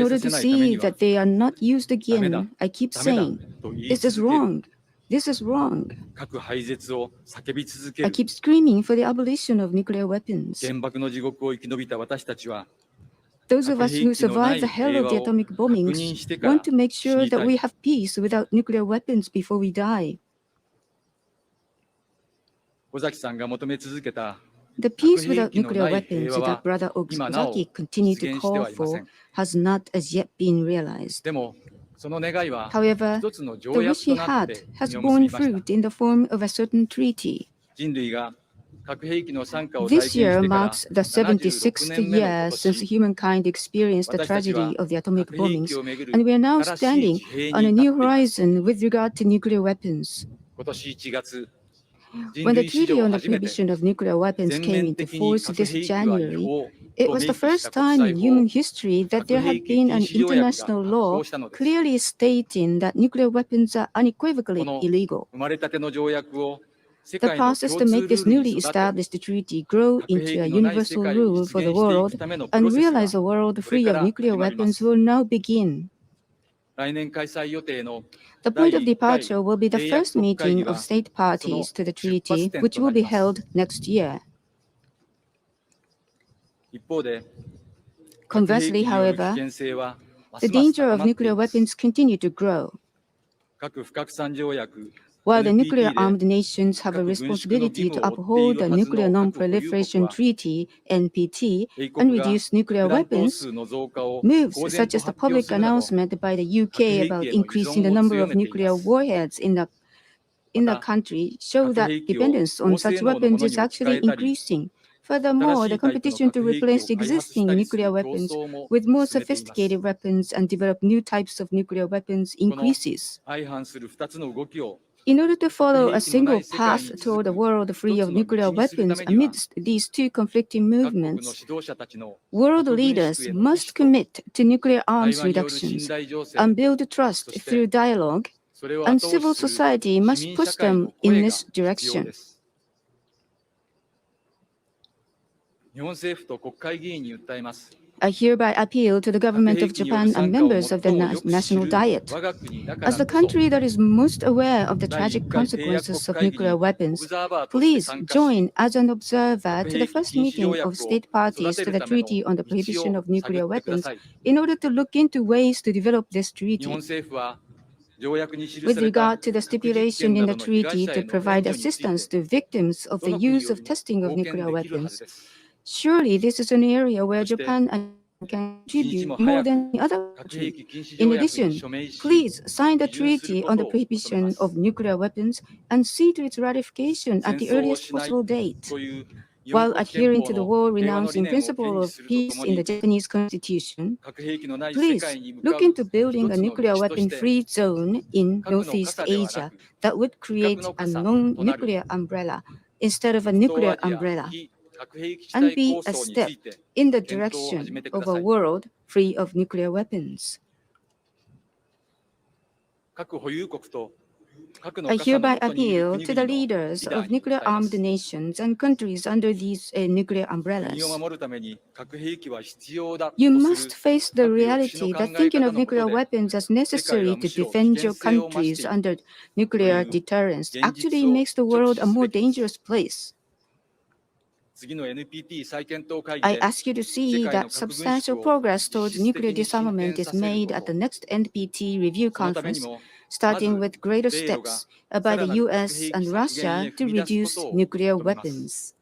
order to see that they are not used again, I keep saying, this is wrong. This is wrong. I keep screaming for the abolition of nuclear weapons. Those of us who survived the hell of the atomic bombings want to make sure that we have peace without nuclear weapons before we die. The peace without nuclear weapons that Brother Ozaki continued to call for has not as yet been realized. However, the wish he had has borne fruit in the form of a certain treaty. This year marks the 76th year since humankind experienced the tragedy of the atomic bombings, and we are now standing on a new horizon with regard to nuclear weapons. When the Treaty on the Prohibition of Nuclear Weapons came into force this January, it was the first time in human history that there had been an international law clearly stating that nuclear weapons are unequivocally illegal. The process to make this newly established treaty grow into a universal rule for the world and realize a world free of nuclear weapons will now begin. The point of departure will be the first meeting of state parties to the treaty, which will be held next year. Conversely, however, the danger of nuclear weapons continue to grow. While the nuclear-armed nations have a responsibility to uphold the Nuclear Non-Proliferation Treaty, NPT, and reduce nuclear weapons, moves such as the public announcement by the UK about increasing the number of nuclear warheads in the country show that dependence on such weapons is actually increasing. Furthermore, the competition to replace existing nuclear weapons with more sophisticated weapons and develop new types of nuclear weapons increases. In order to follow a single path toward a world free of nuclear weapons amidst these two conflicting movements, world leaders must commit to nuclear arms reductions and build trust through dialogue, and civil society must push them in this direction. I hereby appeal to the government of Japan and members of the National Diet. As the country that is most aware of the tragic consequences of nuclear weapons, please join as an observer to the first meeting of state parties to the Treaty on the Prohibition of Nuclear Weapons in order to look into ways to develop this treaty. With regard to the stipulation in the treaty to provide assistance to victims of the use of testing of nuclear weapons, surely this is an area where Japan can contribute more than the other countries. In addition, please sign the Treaty on the Prohibition of Nuclear Weapons and see to its ratification at the earliest possible date. While adhering to the war-renouncing principle of peace in the Japanese Constitution, please look into building a nuclear weapon-free zone in Northeast Asia that would create a non-nuclear umbrella instead of a nuclear umbrella, and be a step in the direction of a world free of nuclear weapons. I hereby appeal to the leaders of nuclear-armed nations and countries under these nuclear umbrellas. You must face the reality that thinking of nuclear weapons as necessary to defend your countries under nuclear deterrence actually makes the world a more dangerous place. I ask you to see that substantial progress towards nuclear disarmament is made at the next NPT review conference, starting with greater steps by the US and Russia to reduce nuclear weapons.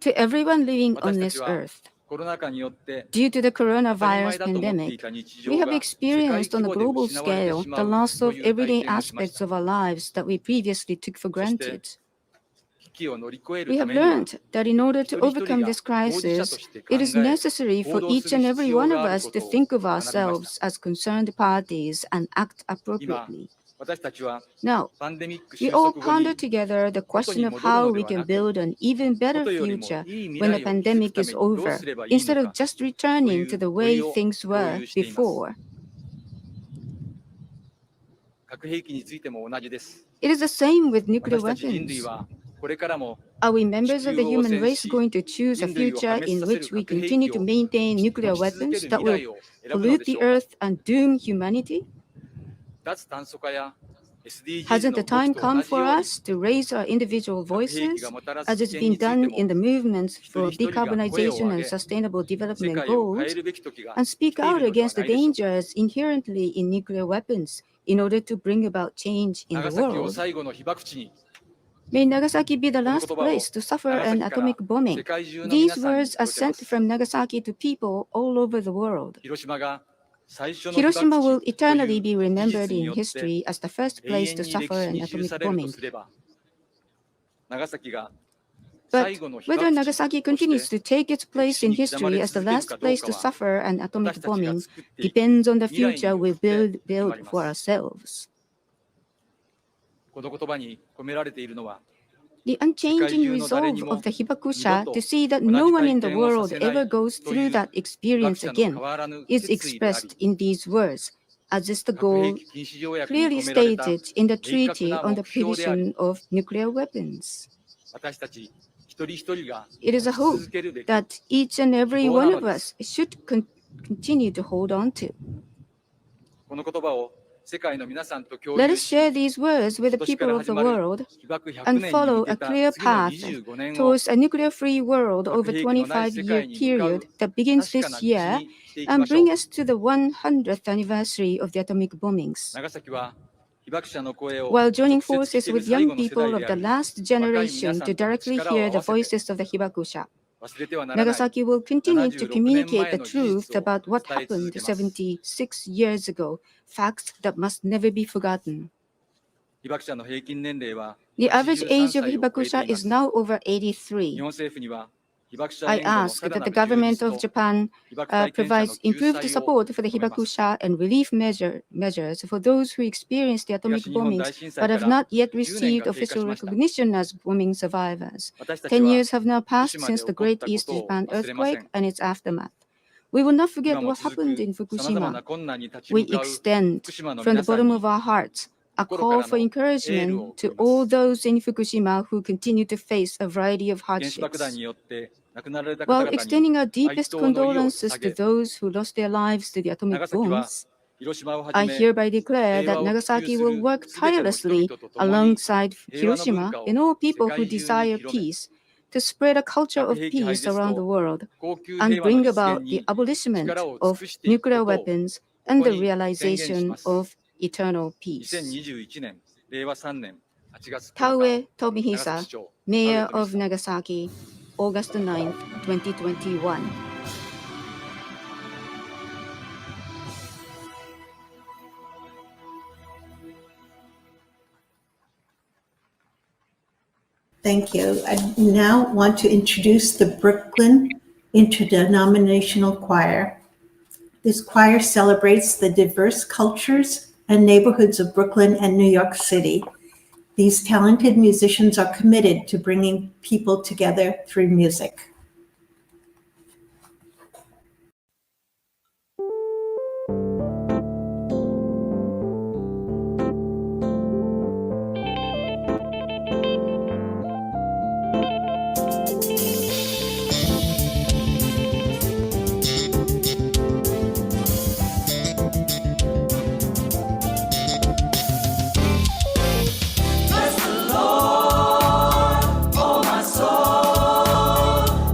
To everyone living on this earth, due to the coronavirus pandemic, we have experienced on a global scale the loss of everyday aspects of our lives that we previously took for granted. We have learned that in order to overcome this crisis, it is necessary for each and every one of us to think of ourselves as concerned parties and act appropriately. Now, we all ponder together the question of how we can build an even better future when the pandemic is over, instead of just returning to the way things were before. It is the same with nuclear weapons. Are we members of the human race going to choose a future in which we continue to maintain nuclear weapons that will pollute the earth and doom humanity? Hasn't the time come for us to raise our individual voices, as has been done in the movements for decarbonization and sustainable development goals, and speak out against the dangers inherently in nuclear weapons in order to bring about change in the world? May Nagasaki be the last place to suffer an atomic bombing. These words are sent from Nagasaki to people all over the world. Hiroshima will eternally be remembered in history as the first place to suffer an atomic bombing. But whether Nagasaki continues to take its place in history as the last place to suffer an atomic bombing depends on the future we build for ourselves. The unchanging resolve of the Hibakusha to see that no one in the world ever goes through that experience again is expressed in these words, as is the goal clearly stated in the Treaty on the Prohibition of Nuclear Weapons. It is a hope that each and every one of us should continue to hold on to. Let us share these words with the people of the world and follow a clear path towards a nuclear-free world over a 25-year period that begins this year and bring us to the 100th anniversary of the atomic bombings. While joining forces with young people of the last generation to directly hear the voices of the Hibakusha, Nagasaki will continue to communicate the truth about what happened 76 years ago, facts that must never be forgotten. The average age of Hibakusha is now over 83. I ask that the government of Japan provides improved support for the Hibakusha and relief measures for those who experienced the atomic bombings but have not yet received official recognition as bombing survivors. 10 years have now passed since the Great East Japan earthquake and its aftermath. We will not forget what happened in Fukushima. We extend from the bottom of our hearts a call for encouragement to all those in Fukushima who continue to face a variety of hardships. While extending our deepest condolences to those who lost their lives to the atomic bombs, I hereby declare that Nagasaki will work tirelessly alongside Hiroshima and all people who desire peace to spread a culture of peace around the world and bring about the abolishment of nuclear weapons and the realization of eternal peace. Taue Tomihisa, Mayor of Nagasaki, August 9, 2021. Thank you. I now want to introduce the Brooklyn Interdenominational Choir. This choir celebrates the diverse cultures and neighborhoods of Brooklyn and New York City. These talented musicians are committed to bringing people together through music. Bless the Lord, oh my soul.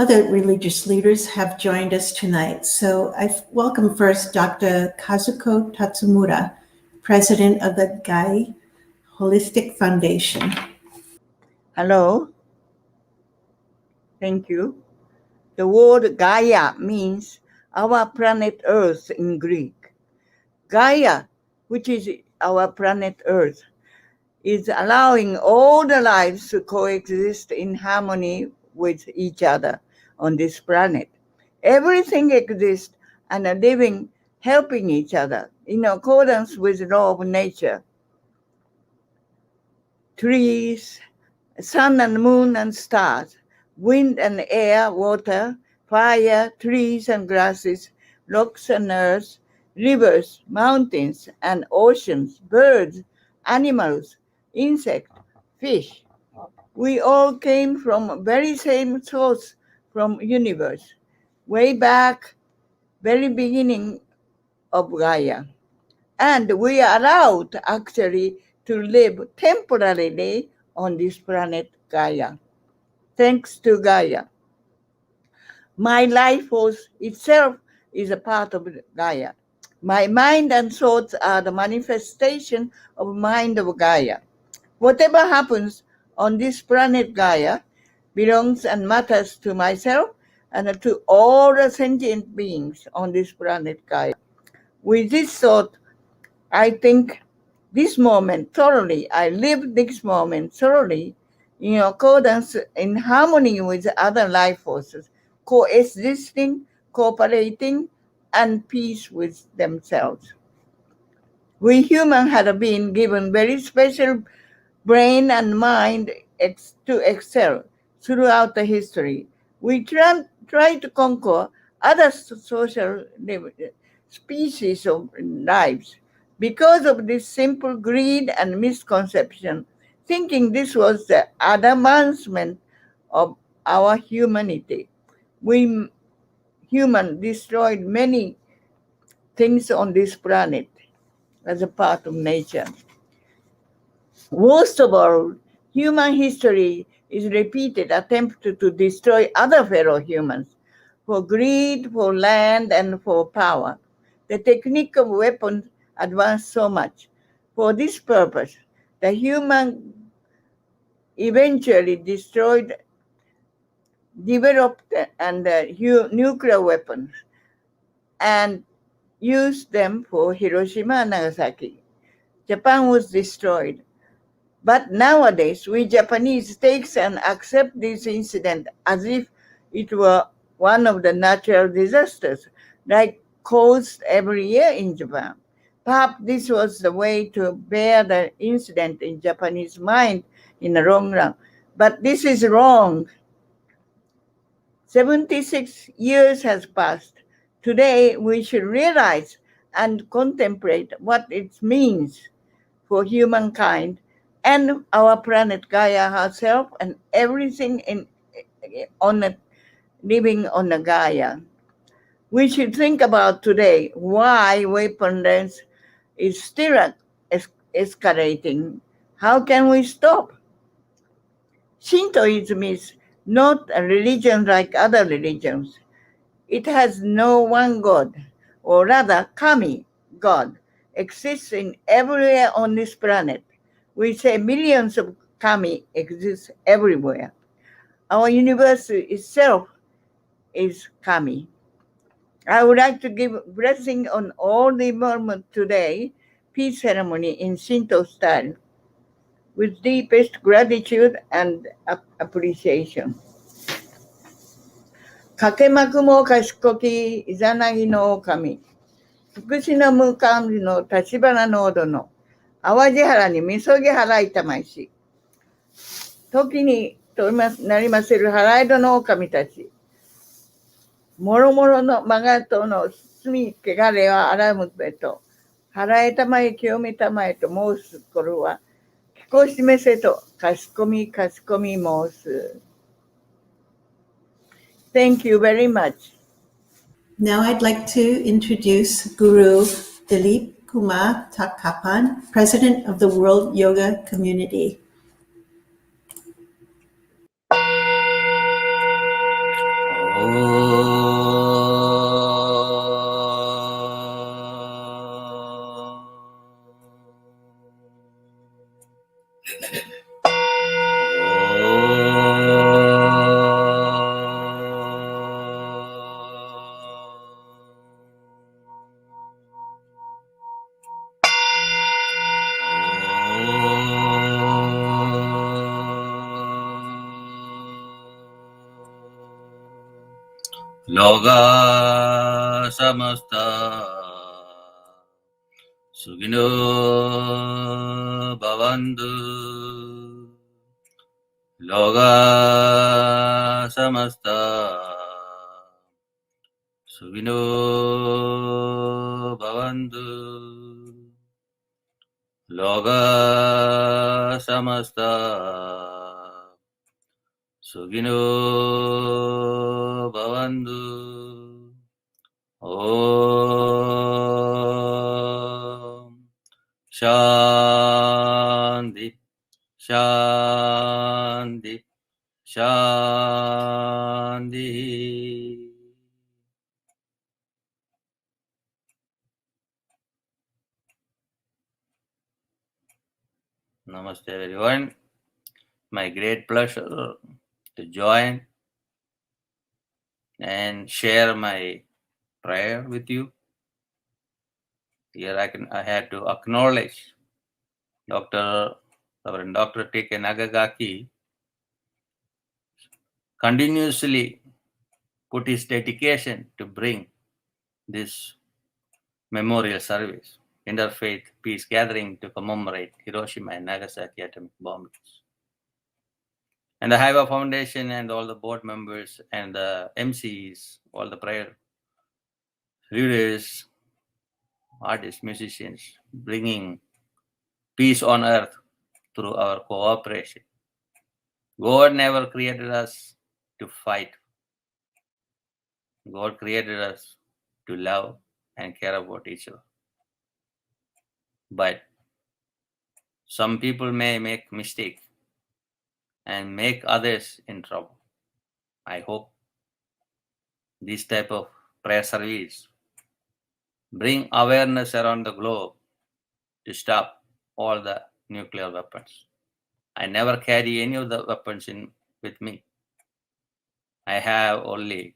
Other religious leaders have joined us tonight. So I welcome first Dr. Kazuko Tatsumura, President of the Gai Holistic Foundation. Hello. Thank you. The word Gaia means our planet Earth in Greek. Gaia, which is our planet Earth, is allowing all the lives to coexist in harmony with each other on this planet. Everything exists and are living, helping each other in accordance with the law of nature. Trees, sun and moon and stars, wind and air, water, fire, trees and grasses, rocks and earth, rivers, mountains and oceans, birds, animals, insects, fish. We all came from very same source from universe, way back, very beginning of Gaia. And we are allowed actually to live temporarily on this planet Gaia. Thanks to Gaia. My life force itself is a part of Gaia. My mind and thoughts are the manifestation of mind of Gaia. Whatever happens on this planet Gaia belongs and matters to myself and to all the sentient beings on this planet Gaia. With this thought, I think this moment thoroughly. I live this moment thoroughly in accordance, in harmony with other life forces, coexisting, cooperating, and peace with themselves. We humans have been given very special brain and mind to excel throughout the history. We try to conquer other social species of lives because of this simple greed and misconception, thinking this was the advancement of our humanity. We humans destroyed many things on this planet as a part of nature. Worst of all, human history is repeated attempt to destroy other fellow humans for greed, for land, and for power. The technique of weapons advanced so much. For this purpose, the human eventually developed nuclear weapons and used them for Hiroshima and Nagasaki. Japan was destroyed. But nowadays, we Japanese take and accept this incident as if it were one of the natural disasters, like caused every year in Japan. Perhaps this was the way to bear the incident in Japanese mind in the long run. But this is wrong. 76 years has passed. Today, we should realize and contemplate what it means for humankind and our planet Gaia herself and everything living on the Gaia. We should think about today why weapons is still escalating. How can we stop? Shintoism is not a religion like other religions. It has no one God, or rather kami, God, exists in everywhere on this planet. We say millions of kami exist everywhere. Our universe itself is kami. I would like to give blessing on all the involvement today, peace ceremony in Shinto style, with deepest gratitude and appreciation. かけまくも賢きイザナギの狼、福祉の無冠の立花の殿、淡路原にみそぎ払いたまいし、時にとなりませる払い戸の狼たち、もろもろのまがとの罪汚れはあらむべと、払えたまえ清めたまえと申す頃は、聞こしめせとかしこみ申す。Thank you very much. Now I'd like to introduce Guru Dilip Kumar Thakapan, President of the World Yoga Community. Loka samasta sugino bhavantu. Loka samasta sugino bhavantu. Loka samasta sugino bhavantu. Om Shanti Shanti Shanti. Namaste everyone. My great pleasure to join and share my prayer with you. Here I had to acknowledge Reverend Dr. T.K. Nakagaki continuously put his dedication to bring this memorial service, Interfaith Peace Gathering to commemorate Hiroshima and Nagasaki atomic bombings. And the Heiwa Foundation and all the board members and the MCs, all the prayer leaders, artists, musicians, bringing peace on earth through our cooperation. God never created us to fight. God created us to love and care about each other. But some people may make mistakes and make others in trouble. I hope this type of prayer service bring awareness around the globe to stop all the nuclear weapons. I never carry any of the weapons with me. I have only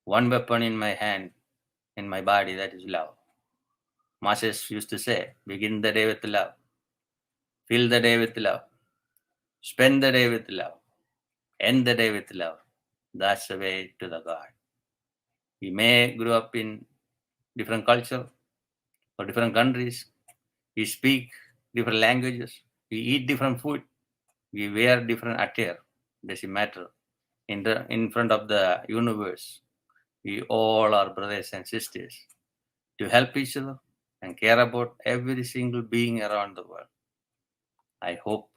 one weapon in my hand, in my body, that is love. Masters used to say, begin the day with love, fill the day with love, spend the day with love, end the day with love. That's the way to the God. We may grow up in different culture or different countries. We speak different languages. We eat different food. We wear different attire. Doesn't matter. In front of the universe, we all are brothers and sisters to help each other and care about every single being around the world. I hope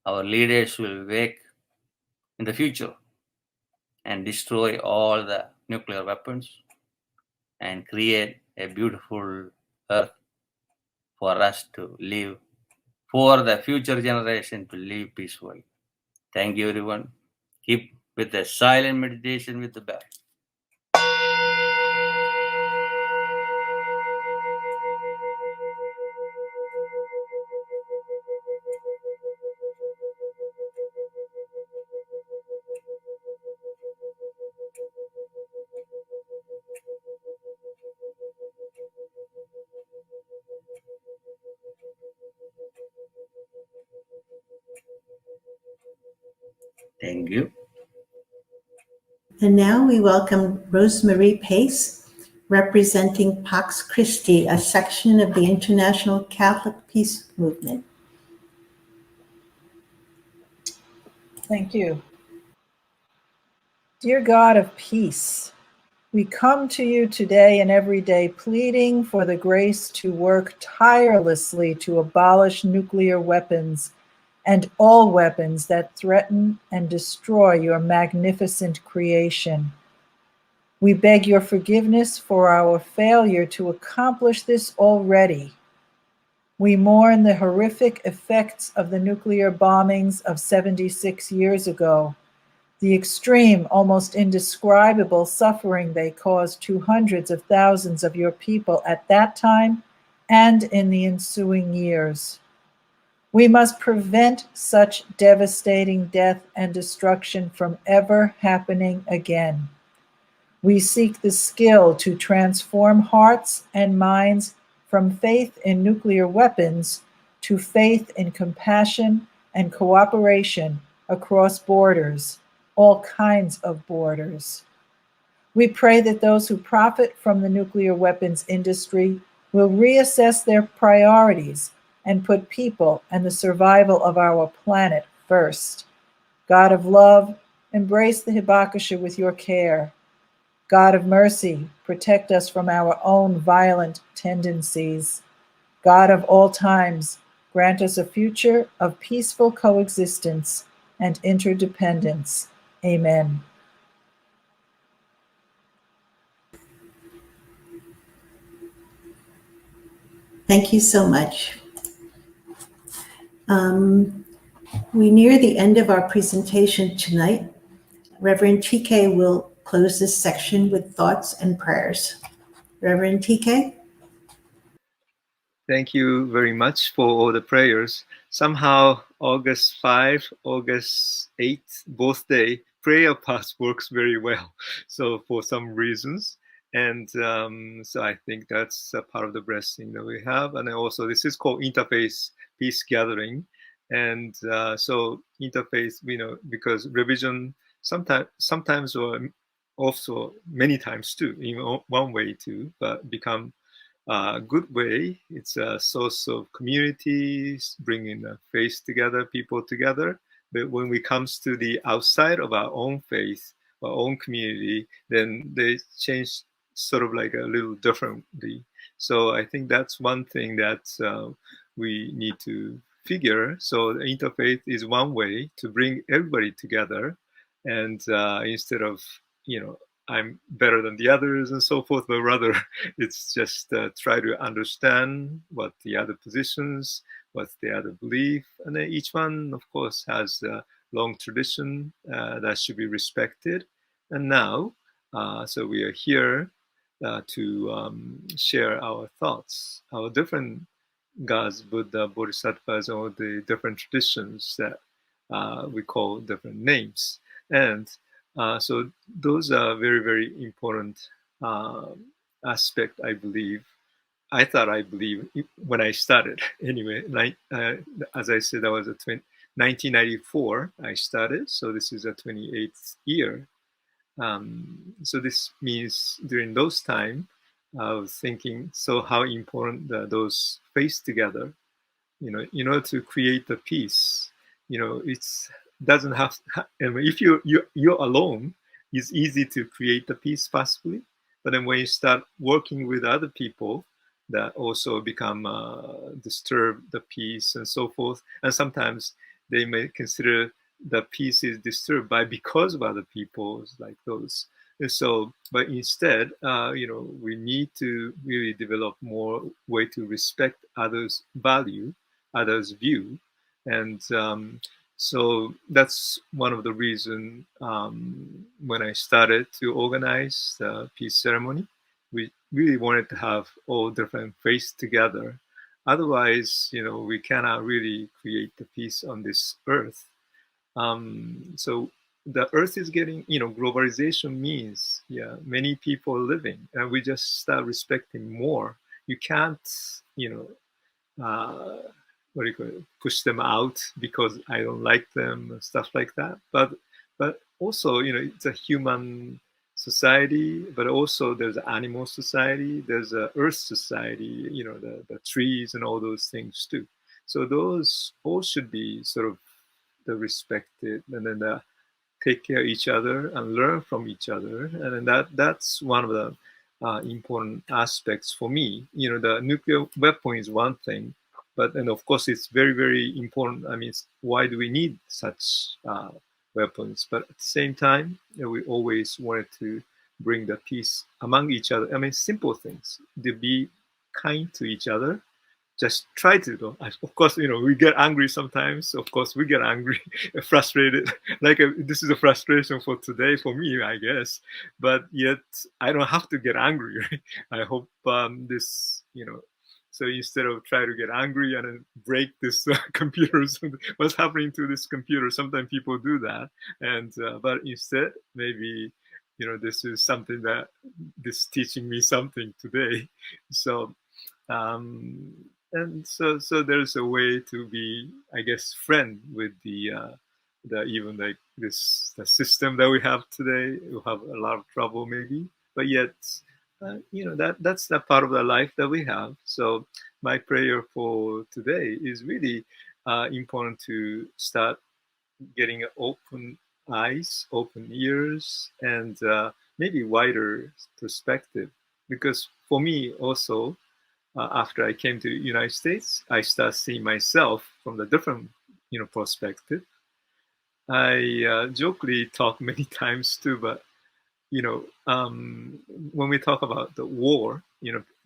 our leaders will wake in the future and destroy all the nuclear weapons and create a beautiful earth for us to live, for the future generation to live peacefully. Thank you, everyone. Keep with a silent meditation with the bell. Thank you. And now we welcome Rosemary Pace, representing Pax Christi, a section of the International Catholic Peace Movement. Thank you. Dear God of peace, we come to you today and every day pleading for the grace to work tirelessly to abolish nuclear weapons and all weapons that threaten and destroy your magnificent creation. We beg your forgiveness for our failure to accomplish this already. We mourn the horrific effects of the nuclear bombings of 76 years ago, the extreme, almost indescribable suffering they caused to hundreds of thousands of your people at that time and in the ensuing years. We must prevent such devastating death and destruction from ever happening again. We seek the skill to transform hearts and minds from faith in nuclear weapons to faith in compassion and cooperation across borders, all kinds of borders. We pray that those who profit from the nuclear weapons industry will reassess their priorities and put people and the survival of our planet first. God of love, embrace the Hibakusha with your care. God of mercy, protect us from our own violent tendencies. God of all times, grant us a future of peaceful coexistence and interdependence. Amen. Thank you so much. We near the end of our presentation tonight. Reverend T.K. will close this section with thoughts and prayers. Reverend T.K.? Thank you very much for all the prayers. Somehow August 5, August 8, both day, prayer pass works very well. So for some reasons. And so I think that's a part of the blessing that we have. And also this is called Interfaith Peace Gathering. And so Interfaith, because revision sometimes or also many times too, in one way too, but become a good way. It's a source of communities, bringing faith together, people together. But when it comes to the outside of our own faith, our own community, then they change sort of like a little differently. So I think that's one thing that we need to figure. So the interfaith is one way to bring everybody together, and instead of I'm better than the others and so forth, but rather it's just try to understand what the other positions, what's the other belief, and then each one, of course, has a long tradition that should be respected. And now, so we are here to share our thoughts, our different gods, Buddha, Bodhisattvas, all the different traditions that we call different names. And so those are very, very important aspect, I believe. I believe when I started. Anyway, as I said, that was 1994 I started. So this is a 28th year. So this means during those time, I was thinking, so how important those face together, in order to create the peace. It's doesn't have. If you're alone, it's easy to create the peace possibly. But then when you start working with other people, that also become disturb the peace and so forth. And sometimes they may consider the peace is disturbed because of other people, like those. And so, but instead, we need to really develop more way to respect others' value, others' view, and so that's one of the reasons when I started to organize the peace ceremony. We really wanted to have all different faiths together. Otherwise, we cannot really create the peace on this earth. So the earth is getting, globalization means, many people living, and we just start respecting more. You can't, push them out because I don't like them and stuff like that. But also, it's a human society, but also there's an animal society, there's a earth society, the trees and all those things too. So those all should be sort of the respected, and then take care of each other and learn from each other. And then that's one of the important aspects for me. The nuclear weapon is one thing, but then of course it's very, very important. I mean, why do we need such weapons? But at the same time, we always wanted to bring the peace among each other. I mean, simple things, to be kind to each other. Just try to, though. Of course, we get angry sometimes. Of course, we get angry, frustrated. Like this is a frustration for today for me, I guess. But yet, I don't have to get angry. Right? I hope this, so instead of trying to get angry and then break this computer, what's happening to this computer? Sometimes people do that, and but instead, maybe this is something that this teaching me something today. So. And so there's a way to be, I guess, friend with the even like the system that we have today, we'll have a lot of trouble maybe, but yet, that's the part of the life that we have. So my prayer for today is really important to start getting open eyes, open ears, and maybe wider perspective. Because for me also, after I came to the United States, I start seeing myself from the different, perspective. I jokingly talk many times too, but when we talk about the war,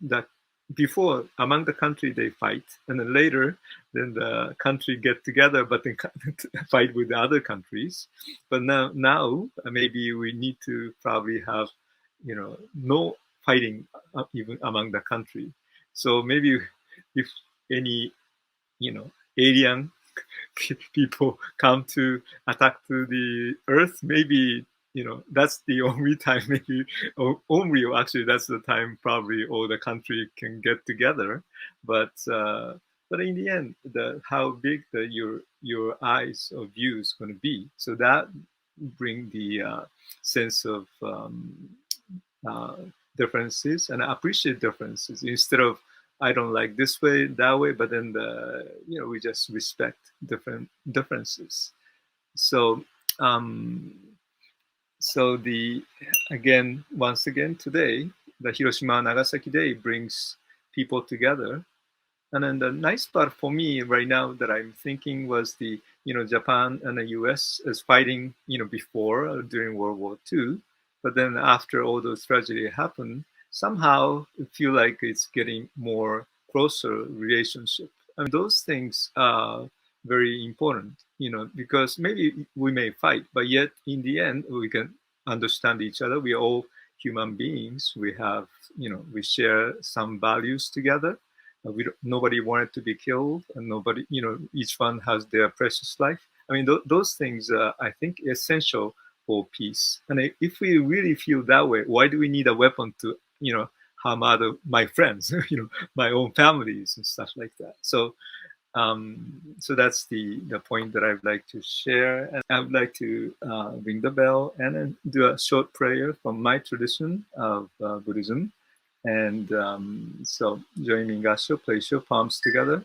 that before among the country they fight, and then later, then the country get together, but then fight with the other countries. But now maybe we need to probably have, no fighting even among the country. So maybe if any, alien people come to attack to the earth, maybe that's the only time, maybe only actually that's the time probably all the country can get together. But in the end, how big your eyes or view is going to be, so that bring the sense of differences, and appreciate differences instead of I don't like this way, that way, but then we just respect different differences. So once again today, the Hiroshima Nagasaki Day brings people together. And then the nice part for me right now that I'm thinking was the Japan and the US is fighting before during World War II, but then after all those tragedies happened, somehow I feel like it's getting more closer relationship. And those things are very important, because maybe we may fight, but yet in the end we can understand each other. We are all human beings. We have, we share some values together. Nobody wanted to be killed, and nobody, each one has their precious life. I mean, those things I think essential for peace. And if we really feel that way, why do we need a weapon to, harm my friends, my own families and stuff like that? So that's the point that I'd like to share. And I would like to ring the bell and then do a short prayer from my tradition of Buddhism. And so join me in Gassho, place your palms together.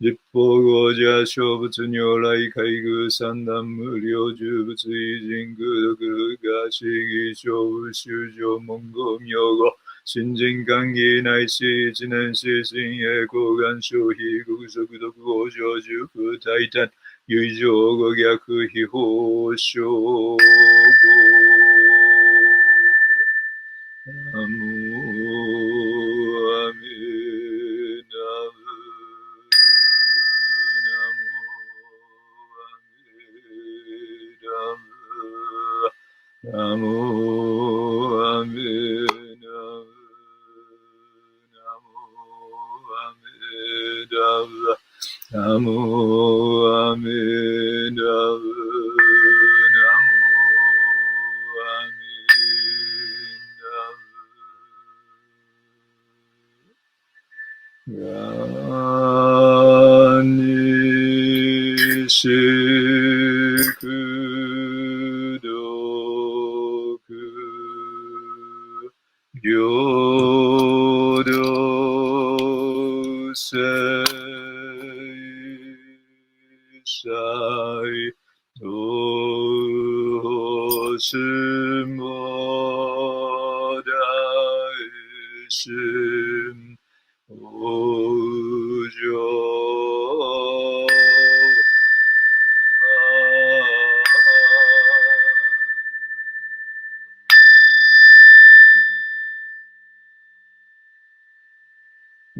立法語者小仏如来海宮三段無量重仏異人功徳が市議小修上文語名語新人歓迎内視一年視新栄高願消費国速読法上重空大胆唯上語逆秘法小ナモアメナモアメナモアメ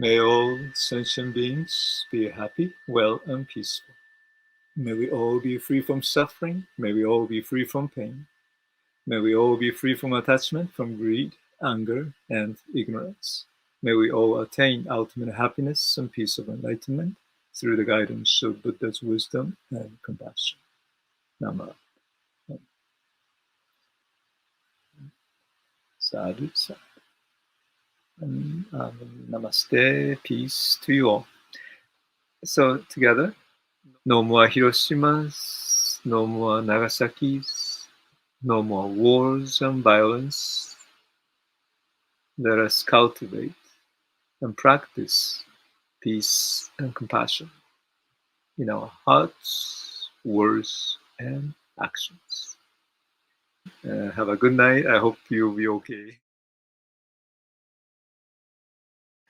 May all sentient beings be happy, well, and peaceful. May we all be free from suffering. May we all be free from pain. May we all be free from attachment, from greed, anger, and ignorance. May we all attain ultimate happiness and peace of enlightenment through the guidance of Buddha's wisdom and compassion. Nama. Sadhu, sadhu. Namaste, peace to you all. So together, no more Hiroshimas, no more Nagasakis, no more wars and violence. Let us cultivate and practice peace and compassion in our hearts, words, and actions. Have a good night. I hope you'll be okay.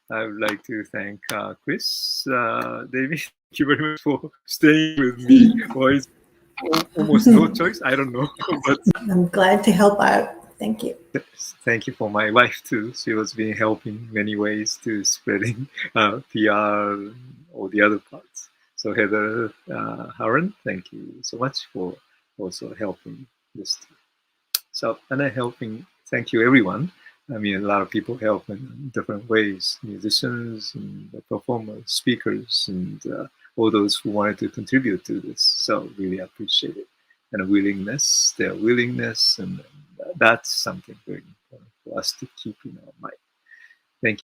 I would like to thank Chris, Davey. Thank you very much for staying with me. Well, it's almost no choice. I don't know, but I'm glad to help out. Thank you. Thank you for my wife too. She was been helping many ways to spreading PR and all the other parts. So Heather Haran, thank you so much for also helping this too. So and helping. Thank you everyone. I mean, a lot of people help in different ways, musicians and performers, speakers, and all those who wanted to contribute to this. So really appreciate it. And their willingness, and that's something very important for us to keep in our mind. Thank you.